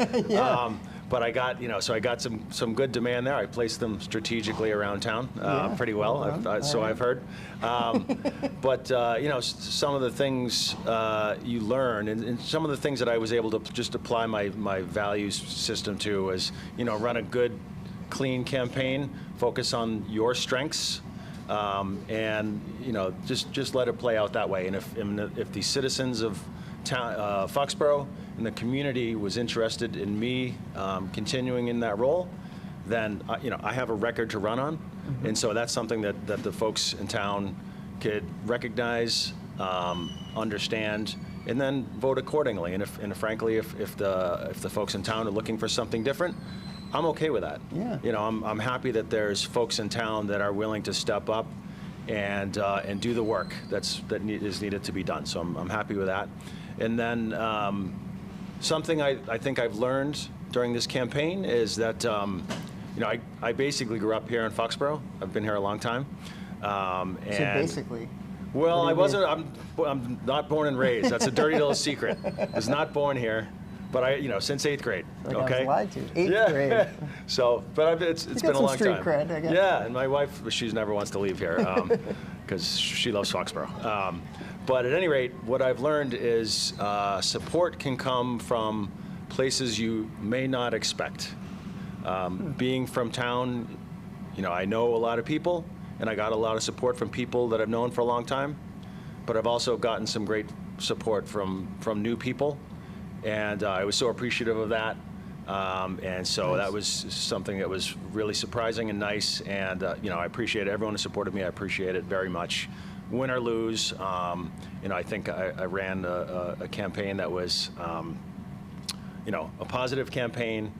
But I got, I got some good demand there. I placed them strategically around town pretty well, so I've heard. But, some of the things you learn, and some of the things that I was able to just apply my values system to is, run a good, clean campaign, focus on your strengths, and, just let it play out that way. And if the citizens of Foxborough and the community was interested in me continuing in that role, then I have a record to run on, and so that's something that the folks in town could recognize, understand, and then vote accordingly. And frankly, if the folks in town are looking for something different, I'm okay with that. Yeah. I'm happy that there's folks in town that are willing to step up and do the work that is needed to be done. So I'm happy with that. And then something I think I've learned during this campaign is that I basically grew up here in Foxborough. I've been here a long time. So basically. Well, I'm not born and raised. That's a dirty little secret. I was not born here, but since 8th grade. Like okay. I was lied to. 8th grade. So, but it's been a long street time. Cred, I guess. Yeah, and my wife, she never wants to leave here because she loves Foxborough. But at any rate, what I've learned is support can come from places you may not expect. Being from town, I know a lot of people, and I got a lot of support from people that I've known for a long time, but I've also gotten some great support from new people, and I was so appreciative of that. And so that was something that was really surprising and nice, and I appreciate it. Everyone who supported me, I appreciate it very much. Win or lose, I think I ran a campaign that was, a positive campaign,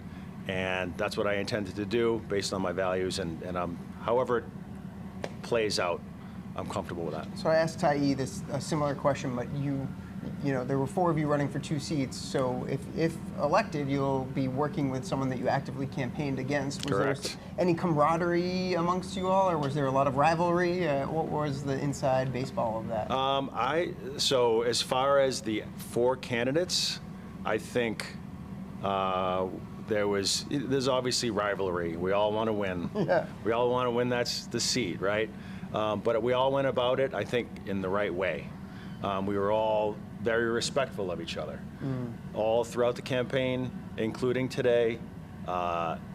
and that's what I intended to do based on my values, and however it plays out, I'm comfortable with that. So I asked Tyee a similar question, but there were 4 of you running for 2 seats. So if elected, you'll be working with someone that you actively campaiged against. Was Correct. there any camaraderie amongst you all, or was there a lot of rivalry? What was the inside baseball of that? So as far as the 4 candidates, I think there's obviously rivalry. We all want to win. Yeah. We all want to win. That's the seat, right? But we all went about it, I think, in the right way. We were all very respectful of each other. All throughout the campaign, including today.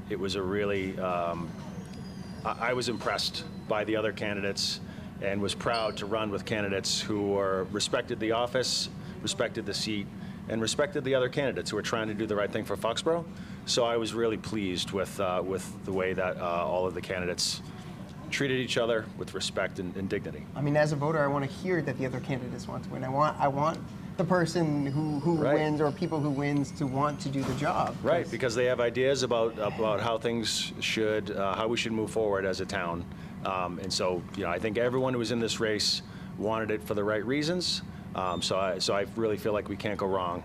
It was a really, I was impressed by the other candidates and was proud to run with candidates who respected the office, respected the seat, and respected the other candidates who were trying to do the right thing for Foxborough. So I was really pleased with the way that all of the candidates treated each other with respect and dignity. I mean, as a voter, I want to hear that the other candidates want to win. I want the person who Right. wins, or people who wins, to want to do the job. Right, because they have ideas about how things how we should move forward as a town. And so, I think everyone who was in this race wanted it for the right reasons. So I really feel like we can't go wrong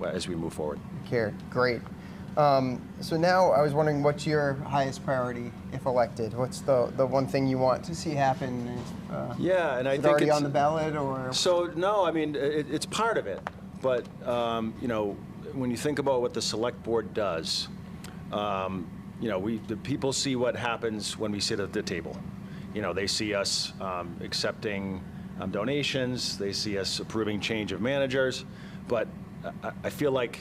as we move forward. Care. Great. So now I was wondering, what's your highest priority if elected? What's the one thing you want to see happen? Yeah, and I is it think already it's on the ballot, or? So no, I mean it's part of it, but when you think about what the select board does, the people see what happens when we sit at the table. They see us accepting donations, they see us approving change of managers, but I feel like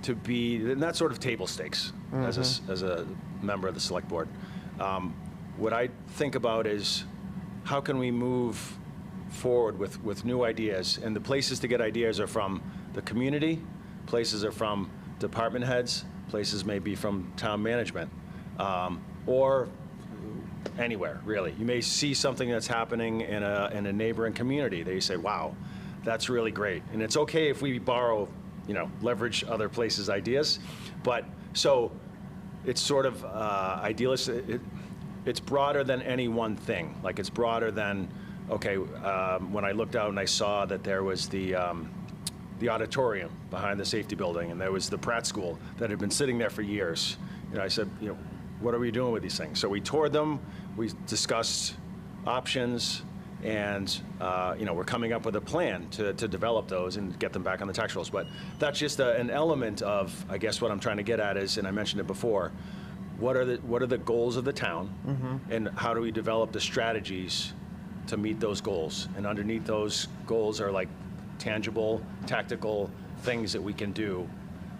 and that's sort of table stakes as a member of the select board. What I think about is how can we move forward with new ideas, and the places to get ideas are from the community, places are from department heads, places may be from town management, or anywhere really. You may see something that's happening in a neighboring community. They say, wow, that's really great. And it's okay if we borrow, leverage other places' ideas. But so it's sort of idealistic. It's broader than any one thing. Like, it's broader than, okay, when I looked out and I saw that there was the auditorium behind the safety building, and there was the Pratt School that had been sitting there for years. I said, what are we doing with these things? So we toured them, we discussed options, and we're coming up with a plan to develop those and get them back on the tax rolls. But that's just an element of, I guess, what I'm trying to get at is, and I mentioned it before, what are the goals of the town, and how do we develop the strategies to meet those goals? And underneath those goals are like tangible, tactical things that we can do.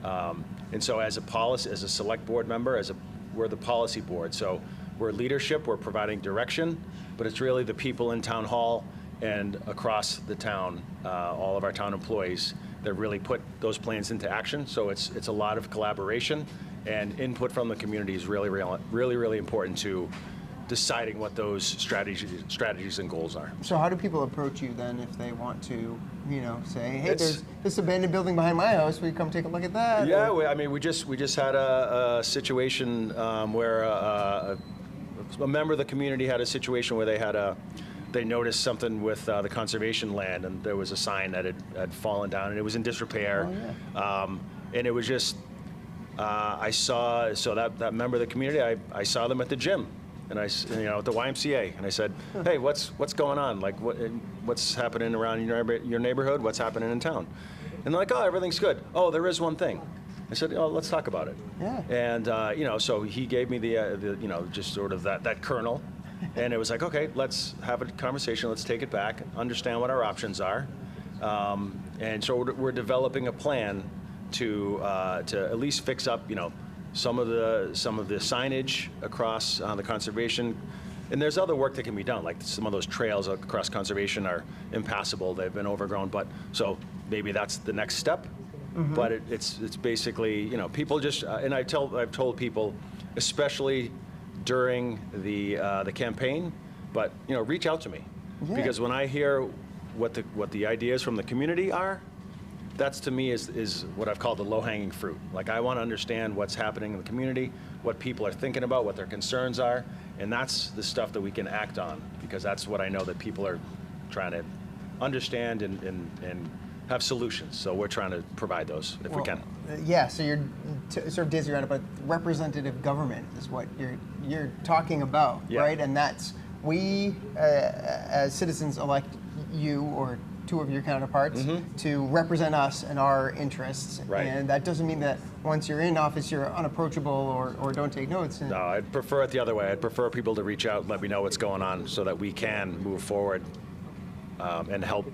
And so as a select board member, we're the policy board. So we're leadership, we're providing direction, but it's really the people in town hall and across the town, all of our town employees, that really put those plans into action. So it's a lot of collaboration, and input from the community is really, really important to deciding what those strategies and goals are. So how do people approach you then if they want to, say, hey, there's this abandoned building behind my house, will you come take a look at that? Yeah, we just had a situation where a member of the community had a situation where they noticed something with the conservation land, and there was a sign that had fallen down, and it was in disrepair. Oh, yeah. And it was just, I saw, so that member of the community, I saw them at the gym. And at the YMCA, and I said, "Hey, what's going on? Like, what's happening around your neighborhood? What's happening in town?" And they're like, "Oh, everything's good. Oh, there is one thing." I said, "Oh, let's talk about it." Yeah. And so he gave me the just sort of that kernel, And it was like, okay, let's have a conversation, let's take it back, understand what our options are. And so we're developing a plan to at least fix up, some of the signage across the conservation. And there's other work that can be done, like some of those trails across conservation are impassable, they've been overgrown, but so maybe that's the next step. But it's basically, people just, and I've told people, especially during the campaign, but reach out to me, because when I hear what the ideas from the community are, that's to me is what I've called the low-hanging fruit. Like, I want to understand what's happening in the community, what people are thinking about, what their concerns are, and that's the stuff that we can act on, because that's what I know that people are trying to understand and have solutions. So we're trying to provide those if we can. Yeah, so you're sort of dizzy around it, but representative government is what you're talking about, right? And that's, we as citizens elect you or two of your counterparts to represent us and our interests. Right. And that doesn't mean that once you're in office you're unapproachable or don't take notes. No, I'd prefer it the other way. I'd prefer people to reach out and let me know what's going on so that we can move forward and help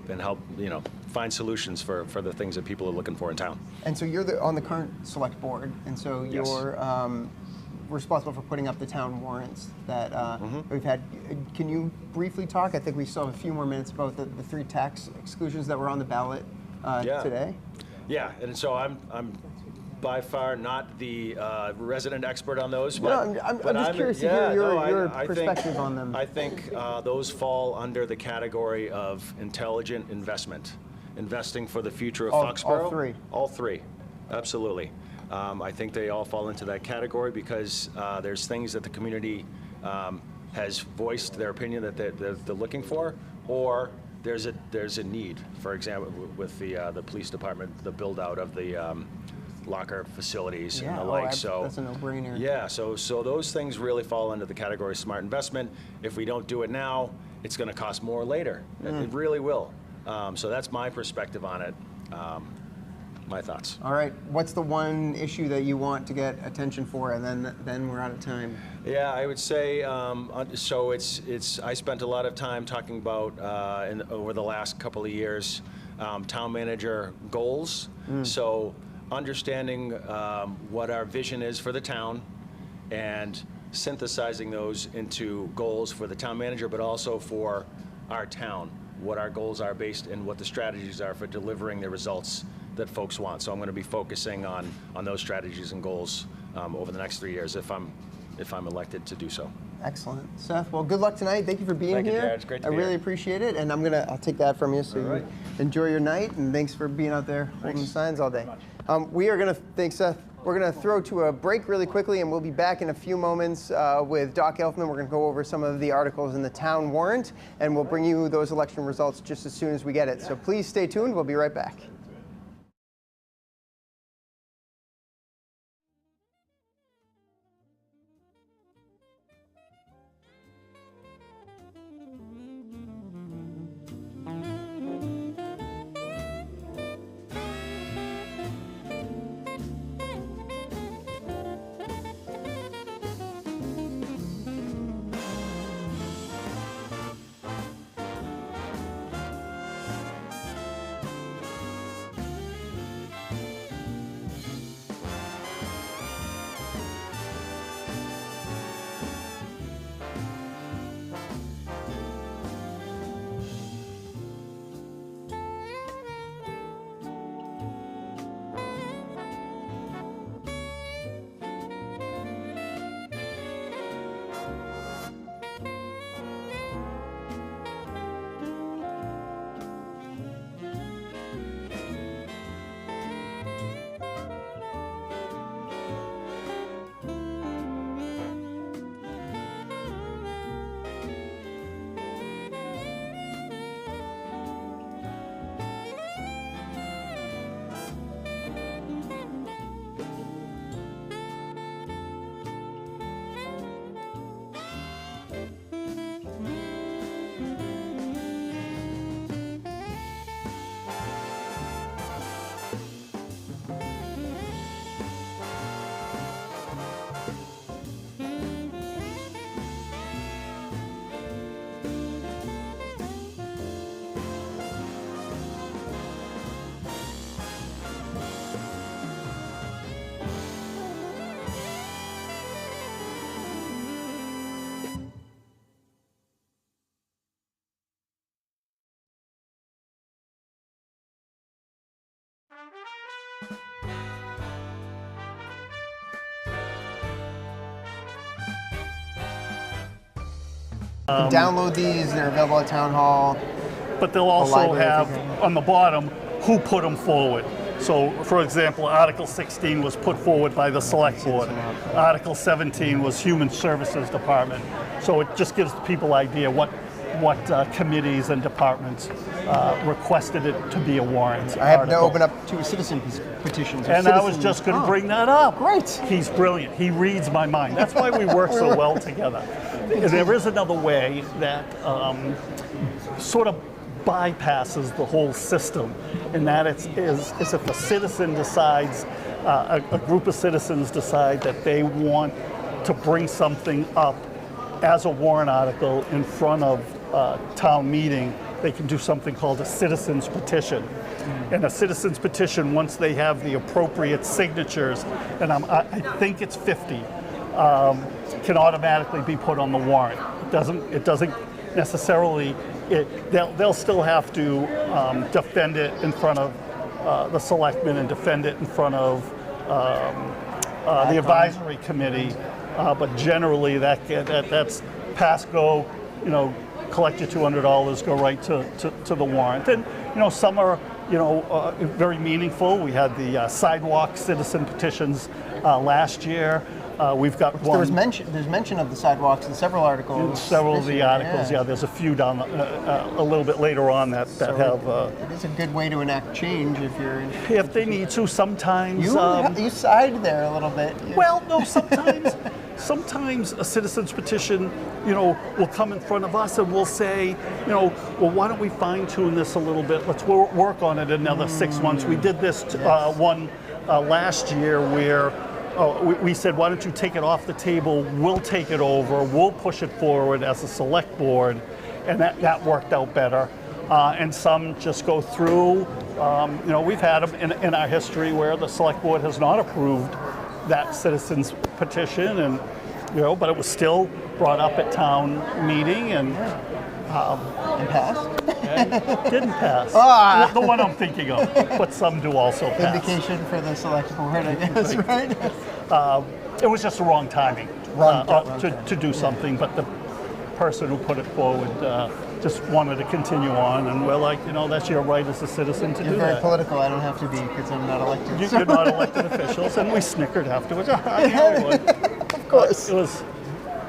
find solutions for the things that people are looking for in town. And so you're on the current select board, and so you're responsible for putting up the town warrants that we've had. Can you briefly talk? I think we still have a few more minutes about the 3 tax exclusions that were on the ballot today. Yeah, and so I'm by far not the resident expert on those. But, no, I'm just curious to hear your perspective on them. I think those fall under the category of intelligent investment, investing for the future of Foxborough. All 3? All 3, absolutely. I think they all fall into that category because there's things that the community has voiced their opinion that they're looking for, or there's a need. For example, with the police department, the build out of the locker facilities and the like. So that's a no-brainer. Yeah, so those things really fall into the category of smart investment. If we don't do it now, it's going to cost more later. It really will. So that's my perspective on it. My thoughts. All right. What's the one issue that you want to get attention for, and then we're out of time? Yeah, I would say so. I spent a lot of time talking about over the last couple of years town manager goals. So understanding what our vision is for the town and synthesizing those into goals for the town manager, but also for our town, what our goals are based and what the strategies are for delivering the results that folks want. So I'm going to be focusing on those strategies and goals over the next 3 years if I'm elected to do so. Excellent. Seth, well, good luck tonight. Thank you for being here. Thank you, Jared. It's great to be here. I really appreciate it, and I'll take that from you, so you enjoy your night, and thanks for being out there holding the signs all day. Thanks, Seth. We're going to throw to a break really quickly, and we'll be back in a few moments with Doc Elfman. We're going to go over some of the articles in the town warrant, and we'll bring you those election results just as soon as we get it. So please stay tuned. We'll be right back. You can download these, they're available at Town Hall. But they'll also library, have everything. on the bottom who put them forward. So, for example, Article 16 was put forward by the Select Board. Article 17 was Human Services Department. So it just gives people idea what committees and departments requested it to be a warrant. I have to article. open up to a citizen petition. And I was just going to bring that up. Great. He's brilliant. He reads my mind. That's why we work so well together. And there is another way that sort of bypasses the whole system, and that is if a citizen decides, a group of citizens decide that they want to bring something up as a warrant article in front of town meeting, they can do something called a citizen's petition. And a citizen's petition, once they have the appropriate signatures, and I think it's 50, can automatically be put on the warrant. It doesn't necessarily. They'll still have to defend it in front of the selectmen and defend it in front of the advisory committee. But generally, that's pass, go, collect your $200, go right to the warrant. And some are very meaningful. We had the sidewalk citizen petitions last year. We've got one. There's mention of the sidewalks in several articles. In several of the articles, yeah. there's a few down a little bit later on that have. It is a good way to enact change if you're. If they need to, sometimes. You side there a little bit. Well, no, sometimes a citizen's petition, will come in front of us and we'll say, well, why don't we fine tune this a little bit? Let's work on it another 6 months. We did this one last year where. We said, why don't you take it off the table? We'll take it over. We'll push it forward as a select board, and that worked out better. And some just go through. We've had them in our history where the select board has not approved that citizen's petition, and but it was still brought up at town meeting and passed. Didn't pass. The one I'm thinking of, but some do also pass. Vindication for the select board, I guess, right? It was just the wrong timing to do something, but the person who put it forward just wanted to continue on, and we're like, that's your right as a citizen to do that. You're very political. I don't have to be because I'm not elected. You're not elected officials, and we snickered afterwards. I'm the only one. Of course.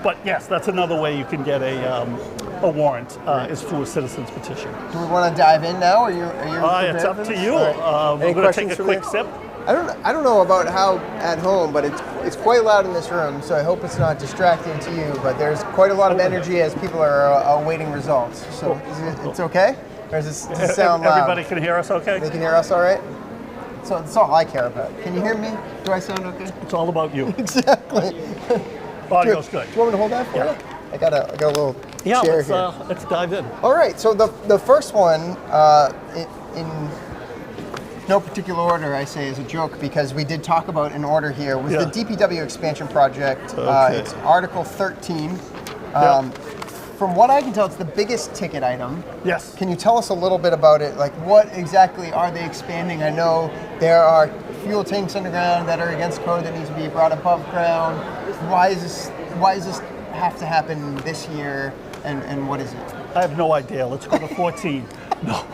But yes, that's another way you can get a warrant is through a citizen's petition. Do we want to dive in now? Are you it's up to you. Right. We're going to take a quick sip. I don't know about how at home, but it's quite loud in this room, so I hope it's not distracting to you. But there's quite a lot of energy as people are awaiting results. So it's okay? Or does it sound loud? Everybody can hear us okay? They can hear us all right? So that's all I care about. Can you hear me? Do I sound okay? It's all about you. Exactly. Audio's good. Do you want me to hold that for you? I got a little chair here. Let's dive in. All right, so the first one, in no particular order, I say as a joke, because we did talk about an order here, was the DPW expansion project. Okay. It's Article 13. From what I can tell, it's the biggest ticket item. Yes. Can you tell us a little bit about it? Like, what exactly are they expanding? I know there are fuel tanks underground that are against code that needs to be brought above ground. Why does this have to happen this year, and what is it? I have no idea. Let's go to 14. No.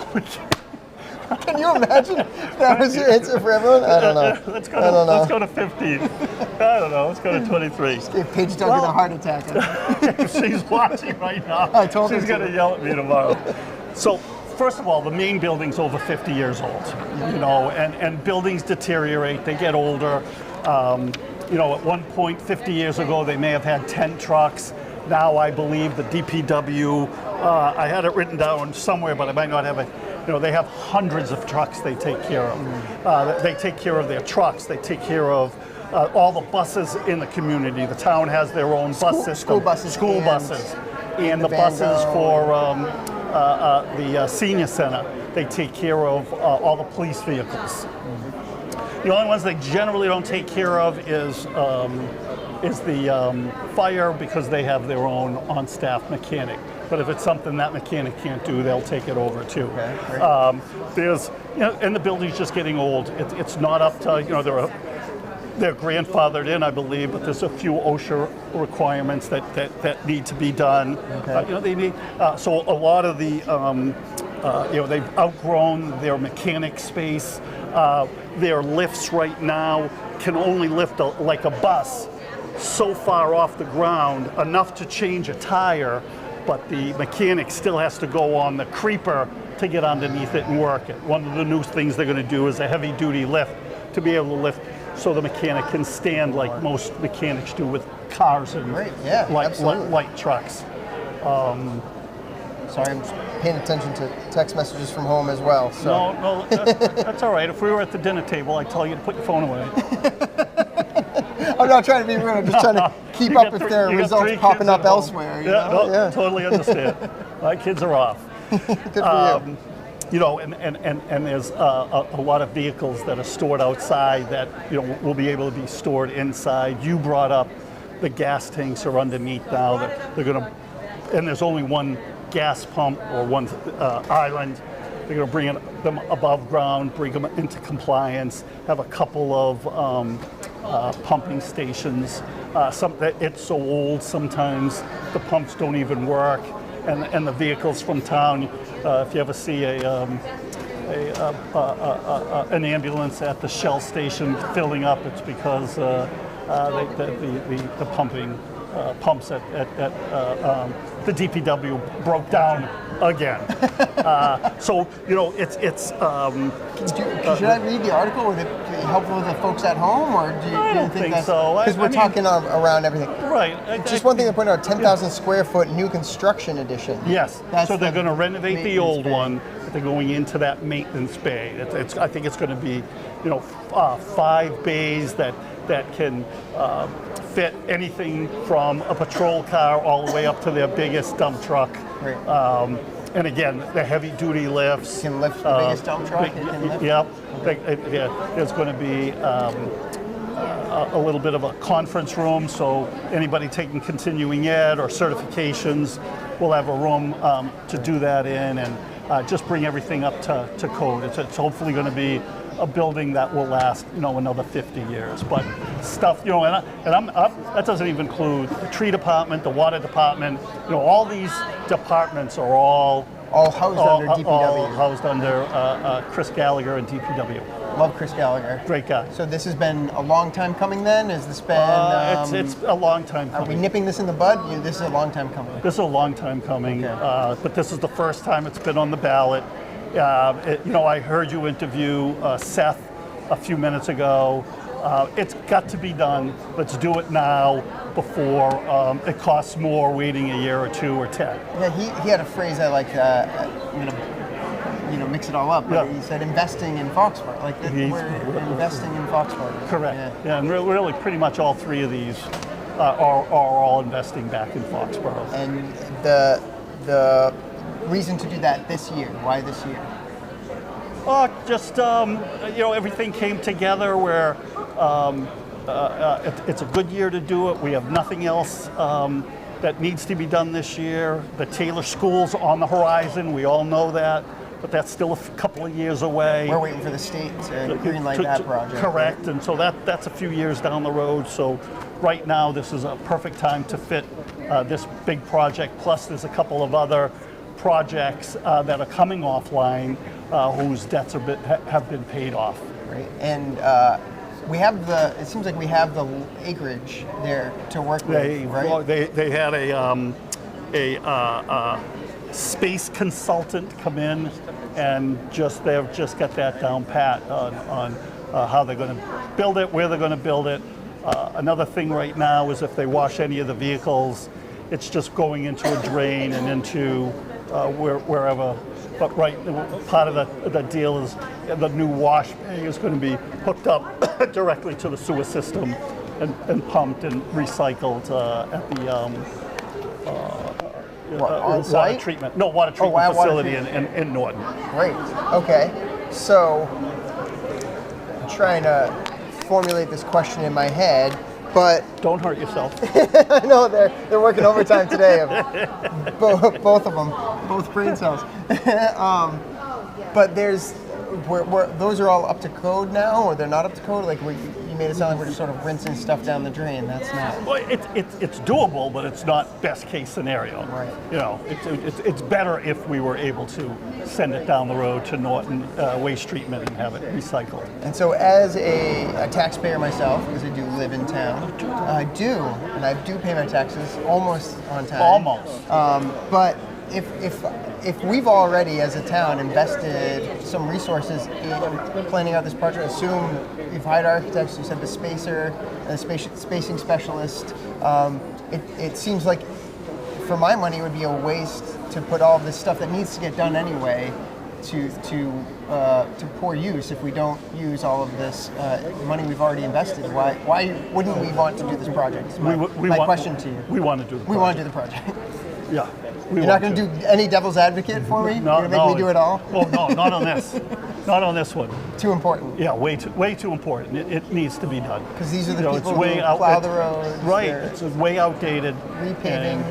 Can you imagine that was your answer for everyone? I don't know. Let's go to 15. I don't know. Let's go to 23. If Paige Duggan a heart attack. She's watching right now. I told her she's going to yell at me tomorrow. So, first of all, the main building's over 50 years old, and buildings deteriorate. They get older. At one point, 50 years ago, they may have had 10 trucks. Now, I believe the DPW, I had it written down somewhere, but I might not have it. They have hundreds of trucks they take care of. They take care of their trucks. They take care of all the buses in the community. The town has their own bus system. School buses. And the buses for the senior center. They take care of all the police vehicles. The only ones they generally don't take care of is the fire, because they have their own on-staff mechanic. but if it's something that mechanic can't do, they'll take it over too. Okay, great. There's, and the building's just getting old. It's not up to, they're grandfathered in, I believe, but there's a few OSHA requirements that need to be done. Okay. They need, so a lot of the, they've outgrown their mechanic space. Their lifts right now can only lift like a bus so far off the ground, enough to change a tire, but the mechanic still has to go on the creeper to get underneath it and work it. One of the new things they're going to do is a heavy-duty lift to be able to lift so the mechanic can stand like most mechanics do with cars and light trucks. Sorry, I'm paying attention to text messages from home as well. So. No, that's all right. If we were at the dinner table, I'd tell you to put your phone away. I'm not trying to be rude. I'm just trying to keep up if there are results popping up elsewhere. Yeah, totally understand. My kids are off. Good for you. And there's a lot of vehicles that are stored outside that will be able to be stored inside. You brought up the gas tanks are underneath now. They're going to, and there's only one gas pump or one island. They're going to bring them above ground, bring them into compliance. Have a couple of pumping stations. It's so old sometimes the pumps don't even work. And the vehicles from town, if you ever see an ambulance at the Shell station filling up, it's because the pumping pumps at the DPW broke down again. So it's. Should I read the article? Would it be helpful to the folks at home, or do you think that's so? Because we're talking around everything. Right. Just one thing to point out: 10,000 square foot new construction edition. Yes. So they're going to renovate the old one. They're going into that maintenance bay. I think it's going to be, 5 bays that can fit anything from a patrol car all the way up to their biggest dump truck. Right. And again, the heavy-duty lifts. Can lift the biggest dump truck? Yep. There's going to be a little bit of a conference room, so anybody taking continuing ed or certifications will have a room to do that in, and just bring everything up to code. It's hopefully going to be a building that will last, another 50 years. But stuff, that doesn't even include the tree department, the water department. All these departments are all housed under DPW. All housed under Chris Gallagher and DPW. Love Chris Gallagher. Great guy. So this has been a long time coming then? Has this been... it's a long time coming. Are we nipping this in the bud? This is a long time coming. This is a long time coming, Okay. but this is the first time it's been on the ballot. I heard you interview Seth a few minutes ago. It's got to be done. Let's do it now before it costs more waiting a year or 2 or 10. Yeah, he had a phrase I like. I'm gonna, mix it all up. But he said investing in Foxborough. Like we're investing in Foxborough. Correct. Yeah, and really, pretty much all 3 of these are all investing back in Foxborough. And the reason to do that this year? Why this year? Just everything came together where it's a good year to do it. We have nothing else that needs to be done this year. The Taylor School's on the horizon. We all know that, but that's still a couple of years away. We're waiting for the state to greenlight that project. Correct, right? and so that's a few years down the road. So right now, this is a perfect time to fit this big project. Plus, there's a couple of other projects that are coming offline whose debts have been paid off. Right, and we have it seems like we have the acreage there to work with, right? They had a space consultant come in and they've just got that down pat on how they're going to build it, where they're going to build it. Another thing right now is if they wash any of the vehicles, it's just going into a drain and into wherever. But part of the deal is the new wash bay is going to be hooked up directly to the sewer system and pumped and recycled at the water treatment. No, water treatment facility in Norton. Great. Okay. So I'm trying to formulate this question in my head. But Don't hurt yourself. I know they're working overtime today. Both of them, both brain cells. But those are all up to code now, or they're not up to code? Like you made it sound like we're just sort of rinsing stuff down the drain. That's not. Well, it's doable, but it's not best case scenario. Right. You know, it's better if we were able to send it down the road to Norton Waste Treatment and have it recycled. And so, as a taxpayer myself, because I do live in town, I do pay my taxes almost on time. Almost. But if we've already, as a town, invested some resources in planning out this project, assume you've hired architects, you said the spacer, and the spacing specialist, it seems like, for my money, it would be a waste to put all of this stuff that needs to get done anyway to poor use if we don't use all of this money we've already invested. Why wouldn't we want to do this project? Is my question to you. We want to do the project. We want to do the project. Yeah. You're not going to do any devil's advocate for me? No, You're going to make me do it all? Oh, no, not on this. Not on this one. Too important. Yeah, way too important. It needs to be done. Because these are the people it's who way plow the roads. Right. They're It's way outdated. repaving. And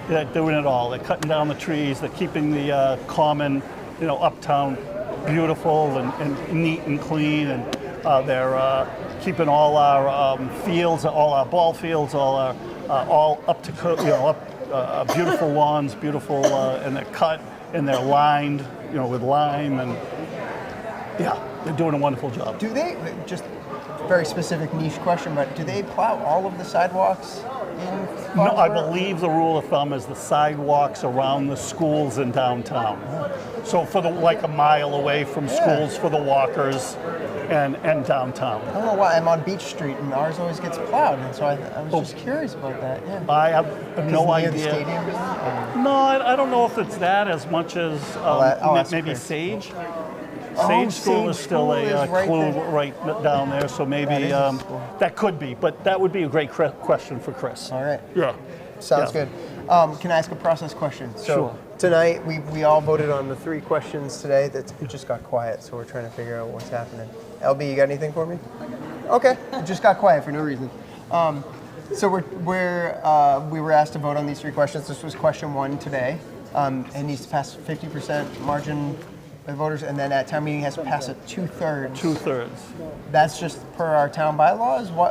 they're doing it all. They're cutting down the trees. They're keeping the common, uptown beautiful and neat and clean. And they're keeping all our fields, all our ball fields, all up to code, beautiful lawns, beautiful, and they're cut and they're lined, with lime, and yeah, they're doing a wonderful job. Do they, just very specific niche question, but do they plow all of the sidewalks in Foxborough? No, I believe the rule of thumb is the sidewalks around the schools in downtown. So for like a mile away from schools for the walkers and downtown. I don't know why. I'm on Beach Street and ours always gets plowed, and so I was just curious about that. Yeah. I have no Near idea. the stadium? No, I don't know if it's that as much as ask maybe Chris. Sage. Oh, Sage School is Sage still School a is right clue there. right down there, so maybe That is a school. that could be, but that would be a great question for Chris. All right. Yeah. Sounds Yeah. good. Can I ask a process question? So Sure. tonight we all voted on the 3 questions today. It just got quiet, so we're trying to figure out what's happening. LB, you got anything for me? Okay. It just got quiet for no reason. So we were asked to vote on these 3 questions. This was question 1 today. It needs to pass 50% margin of voters, and then at town meeting it has to pass a 2/3. 2/3. That's just per our town bylaws. Some Why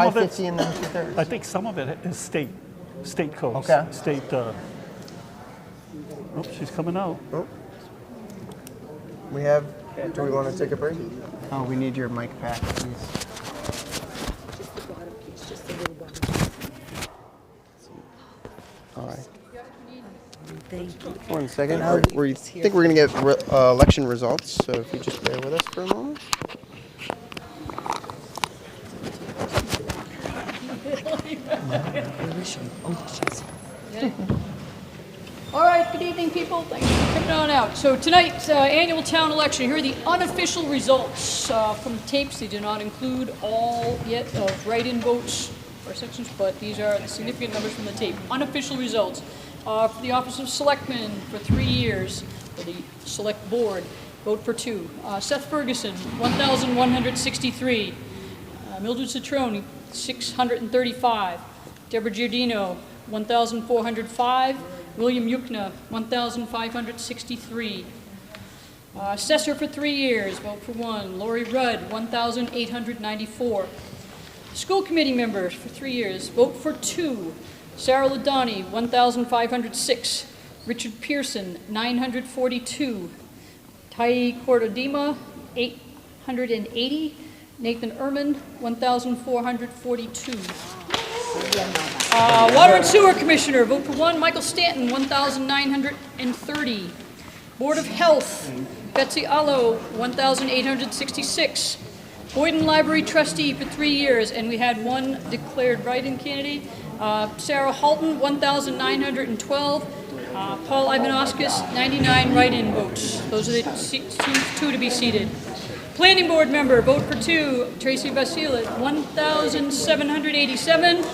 of it's- 50 and then 2/3? I think some of it is state codes. Okay. State. She's coming out. Do we want to take a break? Oh, we need your mic back, please. All right. Thank you. 1 second. We think we're going to get election results, so if you just bear with us for a moment. All right, good evening, people. Thanks for coming on out. So tonight's annual town election, here are the unofficial results from the tapes. They do not include all yet of write-in votes or sections, but these are the significant numbers from the tape. Unofficial results for the office of selectman for 3 years, for the select board, vote for 2. Seth Ferguson, 1,163. Mildred Citrone, 635. Deborah Giordino, 1,405. William Yukna, 1,563. Assessor for 3 years, vote for 1. Lori Rudd, 1,894. School committee members for 3 years, vote for 2. Sarah Ladani, 1,506. Richard Pearson, 942. Tai Cordodima, 880. Nathan Ehrman, 1,442. Water and Sewer Commissioner, vote for 1. Michael Stanton, 1,930. Board of Health, Betsy Allo, 1,866. Boyden Library Trustee for 3 years, and we had 1 declared write-in candidate. Sarah Halton, 1,912. Paul Ivanoskis, 99 write-in votes. Those are the 2 to be seated. Planning Board member, vote for 2. Tracy Vasilet, 1,787.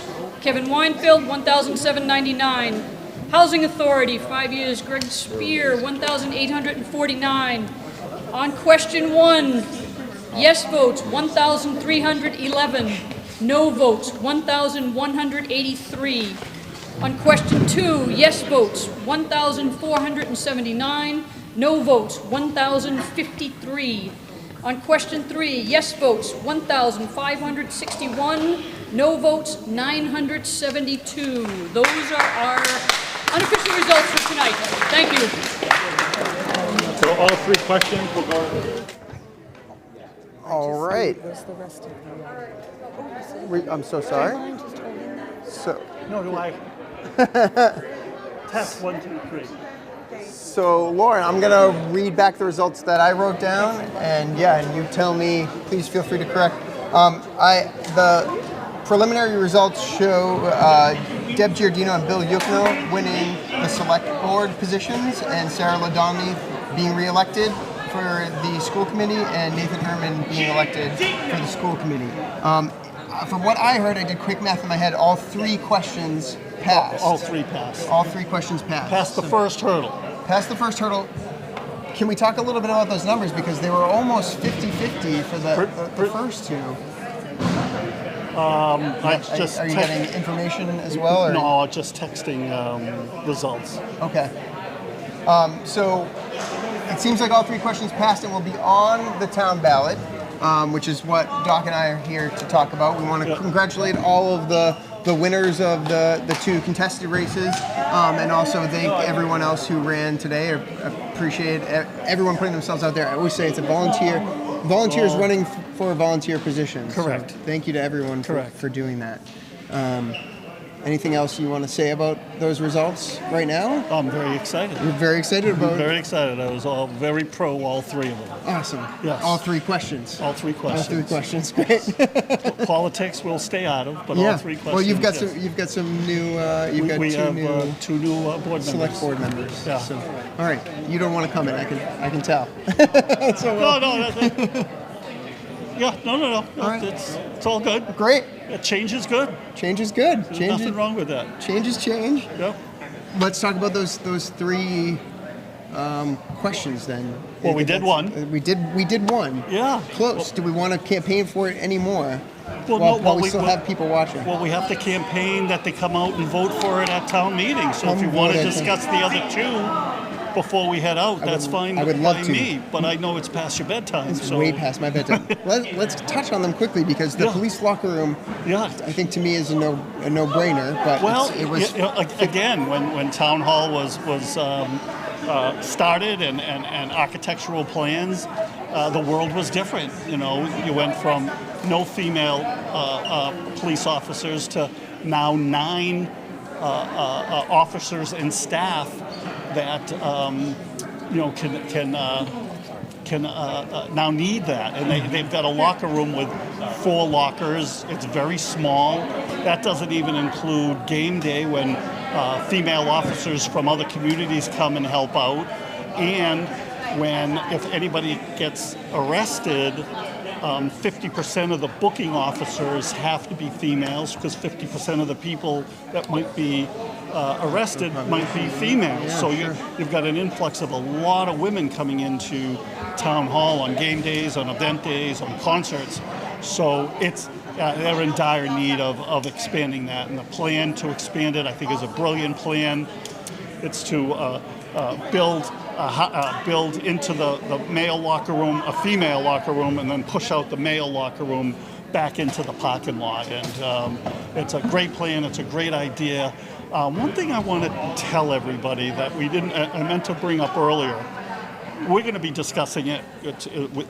Kevin Weinfeld, 1,799. Housing Authority, 5 years, Greg Spear, 1,849. On question 1, yes votes, 1,311. No votes, 1,183. On question 2, yes votes, 1,479. No votes, 1,053. On question 3, yes votes, 1,561. No votes, 972. Those are our unofficial results for tonight. Thank you. So all 3 questions will go. All right. Where's the rest of I'm so sorry. Mine just holding that. So, No, do I? Test 1, 2, 3. so Lauren, I'm gonna read back the results that I wrote down, and you tell me. Please feel free to correct. The preliminary results show Deb Giardino and Bill Yukno winning the select board positions, and Sarah Ladonni being reelected for the school committee, and Nathan Herman being elected for the school committee. From what I heard, I did quick math in my head. All 3 questions passed. All 3 passed. All 3 questions passed. Passed the first hurdle. Passed the first hurdle. Can we talk a little bit about those numbers, because they were almost 50-50 for the first 2? I Are you getting information as well? Or? No, just texting results. Okay. So it seems like all 3 questions passed and will be on the town ballot, which is what Doc and I are here to talk about. We want to congratulate all of the winners of the 2 contested races, and also thank everyone else who ran today. I appreciate everyone putting themselves out there. I always say it's a volunteers running for volunteer positions. Correct. So thank you to everyone for doing that. Anything else you want to say about those results right now? I'm very excited. You're very excited about it? Very excited. I was all very pro all 3 of them. Awesome. Yes. All 3 questions. All 3 questions. All 3 questions. Great. Politics we'll stay out of, but all 3 questions. Well, you've got yes. you've got some new. You've got we 2 have new 2 new board members. select board members. Yeah. So, all right. You don't want to come in. I can tell. So, No. Yeah. No. All right. It's all good. Great. Change is good. Change is good. There's nothing wrong with that. Change is change. Yep. Let's talk about those 3 questions then. Well, we did one. We did one. Yeah. Close. Do we want to campaign for it anymore? Well, while we still have people watching. Well, we have to campaign that they come out and vote for it at town meeting. So Come if you want to vote at discuss the other 2 before we head out, that's fine I would love by to. me. But I know it's past your bedtime. It's so. way past my bedtime. Let's touch on them quickly, because the police locker room, Yeah. I think to me is a no-brainer. But Well, it was again, when town hall was started and architectural plans, the world was different. You know, you went from no female police officers to now 9 officers and staff that can now need that, and they've got a locker room with 4 lockers. It's very small. That doesn't even include game day when female officers from other communities come and help out, and if anybody gets arrested, 50% of the booking officers have to be females, because 50% of the people that might be arrested might be females. Yeah, so sure. you've got an influx of a lot of women coming into town hall on game days, on event days, on concerts. So they're in dire need of expanding that. And the plan to expand it, I think, is a brilliant plan. It's to build into the male locker room a female locker room, and then push out the male locker room back into the parking lot. And it's a great plan. It's a great idea. One thing I want to tell everybody that I meant to bring up earlier. We're going to be discussing it.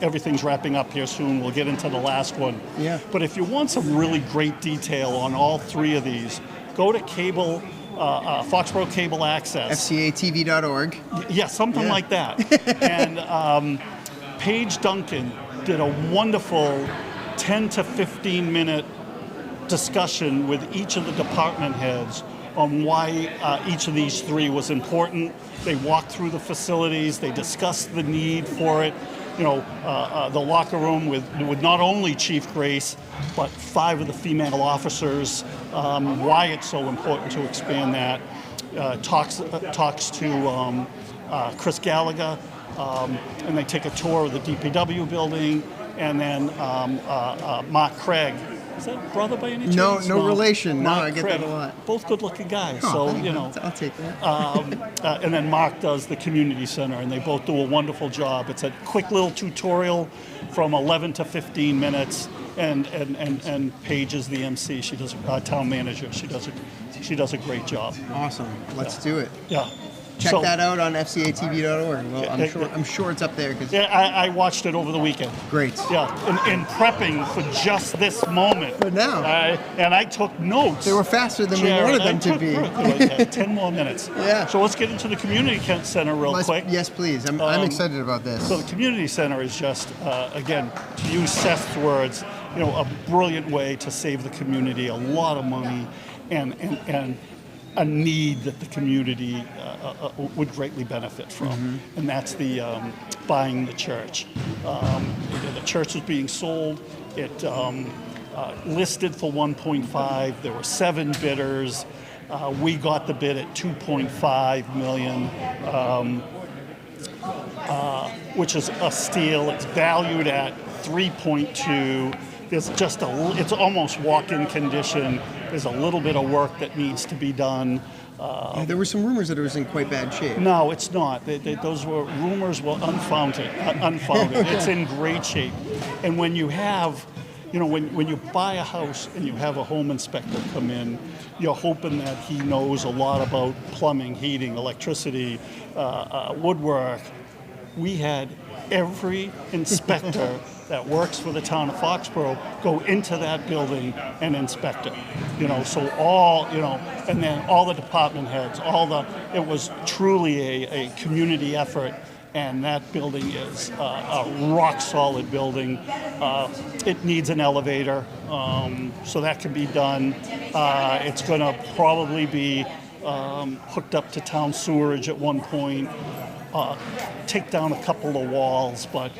Everything's wrapping up here soon. We'll get into the last one. Yeah. But if you want some really great detail on all 3 of these, go to Foxboro Cable Access. FCATV.org. Yeah, something like that. And Paige Duncan did a wonderful 10 to 15 minute discussion with each of the department heads on why each of these 3 was important. They walked through the facilities. They discussed the need for it. The locker room with not only Chief Grace, but 5 of the female officers, why it's so important to expand that. Talks to Chris Gallagher, and they take a tour of the DPW building, and then Mark Craig Is that brother by any chance? No relation. No, Mark I get Craig. that a lot. Both good-looking guys. Oh, so thank you know. I'll take that. And then Mark does the community center, and they both do a wonderful job. It's a quick little tutorial from 11 to 15 minutes, and Paige is the MC. She does town manager. She does a great job. Awesome. Let's do it. Yeah. Check that out on fcatv.org. Well, Yeah, I'm sure it's up there. Yeah, I watched it over the weekend. Great. Yeah, in prepping for just this moment. But now. And I took notes. They were faster than we wanted them to be. Like 10 more minutes. Yeah. So let's get into the community center real quick. Yes, please. I'm excited about this. So the community center is just, again, to use Seth's words, a brilliant way to save the community a lot of money and a need that the community would greatly benefit from, and that's the buying the church. The church is being sold. It listed for 1.5. There were 7 bidders. We got the bid at 2.5 million, which is a steal. It's valued at 3.2. There's it's almost walk-in condition. There's a little bit of work that needs to be done. There were some rumors that it was in quite bad shape. No, it's not. Those were rumors were unfounded. It's in great shape. And when you have, when you buy a house and you have a home inspector come in, you're hoping that he knows a lot about plumbing, heating, electricity, woodwork. We had every inspector that works for the town of Foxborough go into that building and inspect it. So all, and then all the department heads, it was truly a community effort, and that building is a rock solid building. It needs an elevator, so that can be done. It's gonna probably be hooked up to town sewerage at one point. Take down a couple of walls, but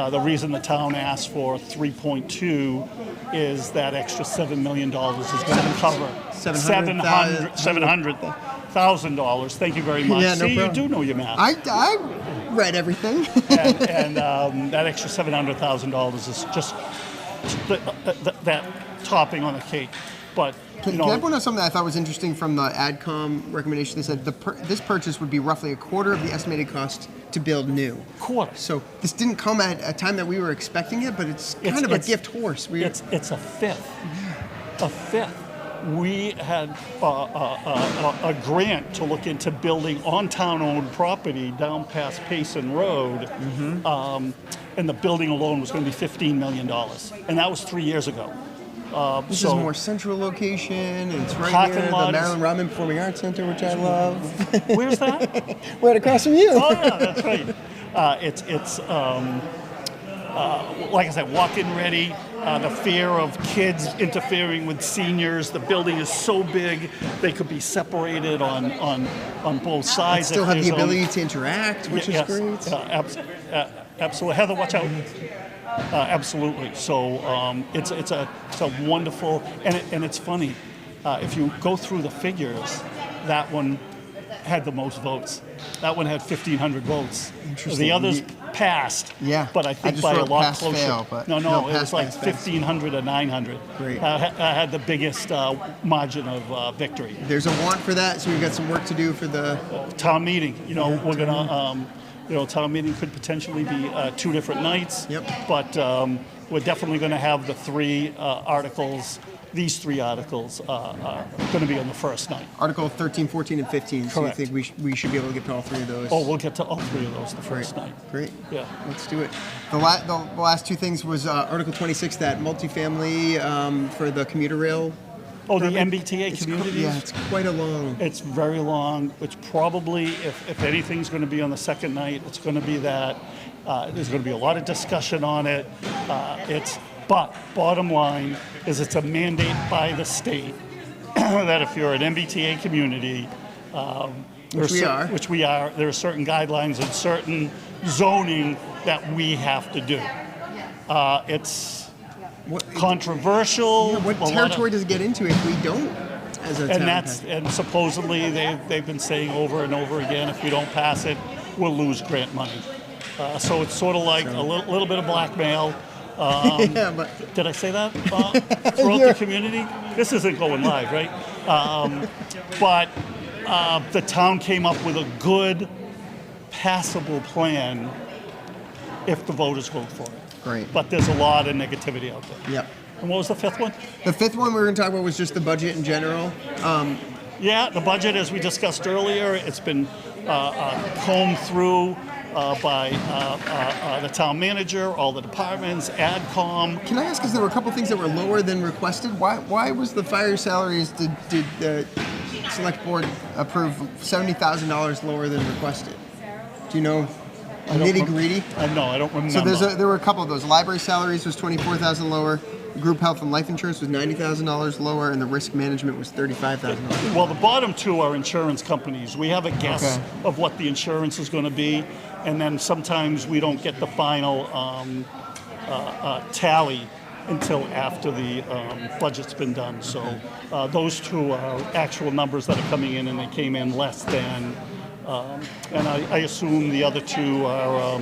the reason the town asked for 3.2 is that extra $7 million is going to cover $700,000. Thank you very much. Yeah, no See, problem. you do know your math. I read everything. and that extra $700,000 is just that topping on the cake. But Can I point out something that I thought was interesting from the AdCom recommendation? They said this purchase would be roughly a quarter of the estimated cost to build new. Quarter. So this didn't come at a time that we were expecting it, but it's kind of a gift horse. It's a fifth. A fifth. We had a grant to look into building on town-owned property down past Payson Road, and the building alone was going to be $15 million, and that was 3 years ago. This is a more central location, and it's right Parking near lot the Marilyn Rodman Performing Arts Center, which I love. Where's that? Right across from you. Oh yeah, that's right. It's like I said, walk-in ready. The fear of kids interfering with seniors. The building is so big they could be separated on both sides. Still have the ability to interact, which is great. Absolutely, Heather, watch out. Absolutely. So it's a wonderful, and it's funny. If you go through the figures, that one had the most votes. That one had 1,500 votes. The others passed. Yeah. But I think just by a wrote lot pass, closer. fail, but No, it was like pass. 1,500 to 900. Great. Had the biggest margin of victory. There's a want for that, so we've got some work to do for the Town meeting. We're gonna. Town meeting could potentially be 2 different nights. Yep. But we're definitely going to have the 3 articles. These 3 articles are going to be on the first night. Article 13, 14, and 15. So Correct. you think we should be able to get to all 3 of those? Oh, we'll get to all 3 of those the first night. Great. Yeah. Let's do it. The last 2 things was Article 26, that multifamily for the commuter rail. Oh, the MBTA communities? Yeah, it's quite a long. It's very long. It's probably, if anything's going to be on the second night, it's going to be that. There's going to be a lot of discussion on it. But bottom line is it's a mandate by the state that if you're an MBTA community, Which we are, there are certain guidelines and certain zoning that we have to do. It's controversial. Yeah, what territory does it get into if we don't, as a town? And supposedly they've been saying over and over again, if we don't pass it, we'll lose grant money. So it's sort of like a little bit of blackmail. Yeah, but Did I say that? Throughout the community? This isn't going live, right? But the town came up with a good, passable plan if the voters vote for it. great. But there's a lot of negativity out there. Yep. And what was the fifth one? The fifth one we were going to talk about was just the budget in general. Yeah, the budget, as we discussed earlier, it's been combed through by the town manager, all the departments, AdCom. Can I ask, because there were a couple things that were lower than requested? Why was the fire salaries, did the select board approve $70,000 lower than requested? Do you know nitty gritty? No, I don't remember. So there were a couple of those. Library salaries was $24,000 lower. Group health and life insurance was $90,000 lower, and the risk management was $35,000. Well, the bottom two are insurance companies. We have a guess of what the insurance is going to be, and then sometimes we don't get the final tally until after the budget's been done. So those two are actual numbers that are coming in, and they came in less than. And I assume the other two are,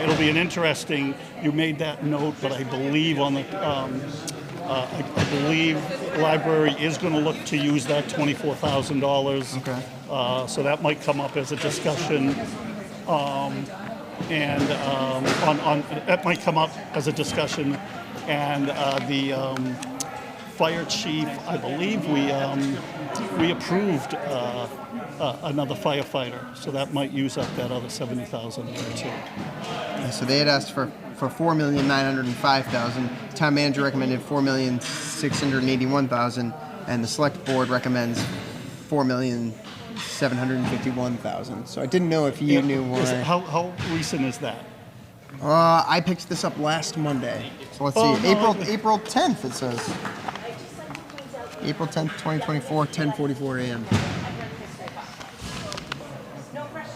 it'll be an interesting, you made that note, but I believe on the, I believe library is going to look to use that $24,000. Okay. So that might come up as a discussion. That might come up as a discussion. And the fire chief, I believe we approved another firefighter, so that might use up that other $70,000 there too. So they had asked for $4,905,000. The town manager recommended $4,681,000, and the select board recommends $4,751,000. So I didn't know if you knew why. How recent is that? I picked this up last Monday. So let's see. April 10th, it says. April 10th, 2024, 10:44 a.m.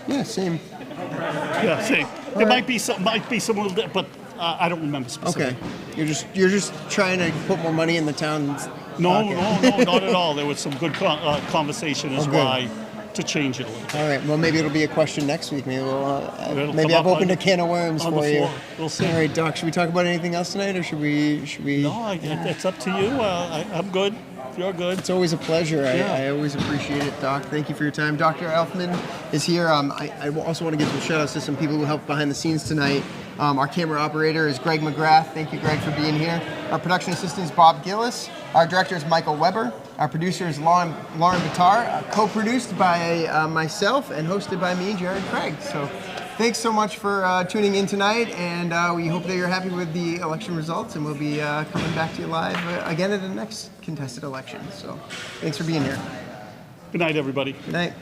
Yeah, same. Yeah, see, there might be some little bit, but I don't remember specifically. Okay. You're just trying to put more money in the town's No, pocket. not at all. There was some good conversation as why to change it a little. All right. Well, maybe it'll be a question next week. Maybe It'll maybe come I've up opened on- a can of worms on for the you. floor. We'll see. All right, Doc. Should we talk about anything else tonight, or should we? No, it's up to you. I'm good. You're good. It's always a pleasure. Yeah. I always appreciate it, Doc. Thank you for your time. Dr. Elfman is here. I also want to give some shout outs to some people who helped behind the scenes tonight. Our camera operator is Greg McGrath. Thank you, Greg, for being here. Our production assistant is Bob Gillis. Our director is Michael Weber. Our producer is Lauren Bitar, co-produced by myself and hosted by me, Jared Craig. So thanks so much for tuning in tonight, and we hope that you're happy with the election results, and we'll be coming back to you live again at the next contested election. So thanks for being here. Good night, everybody. Good night.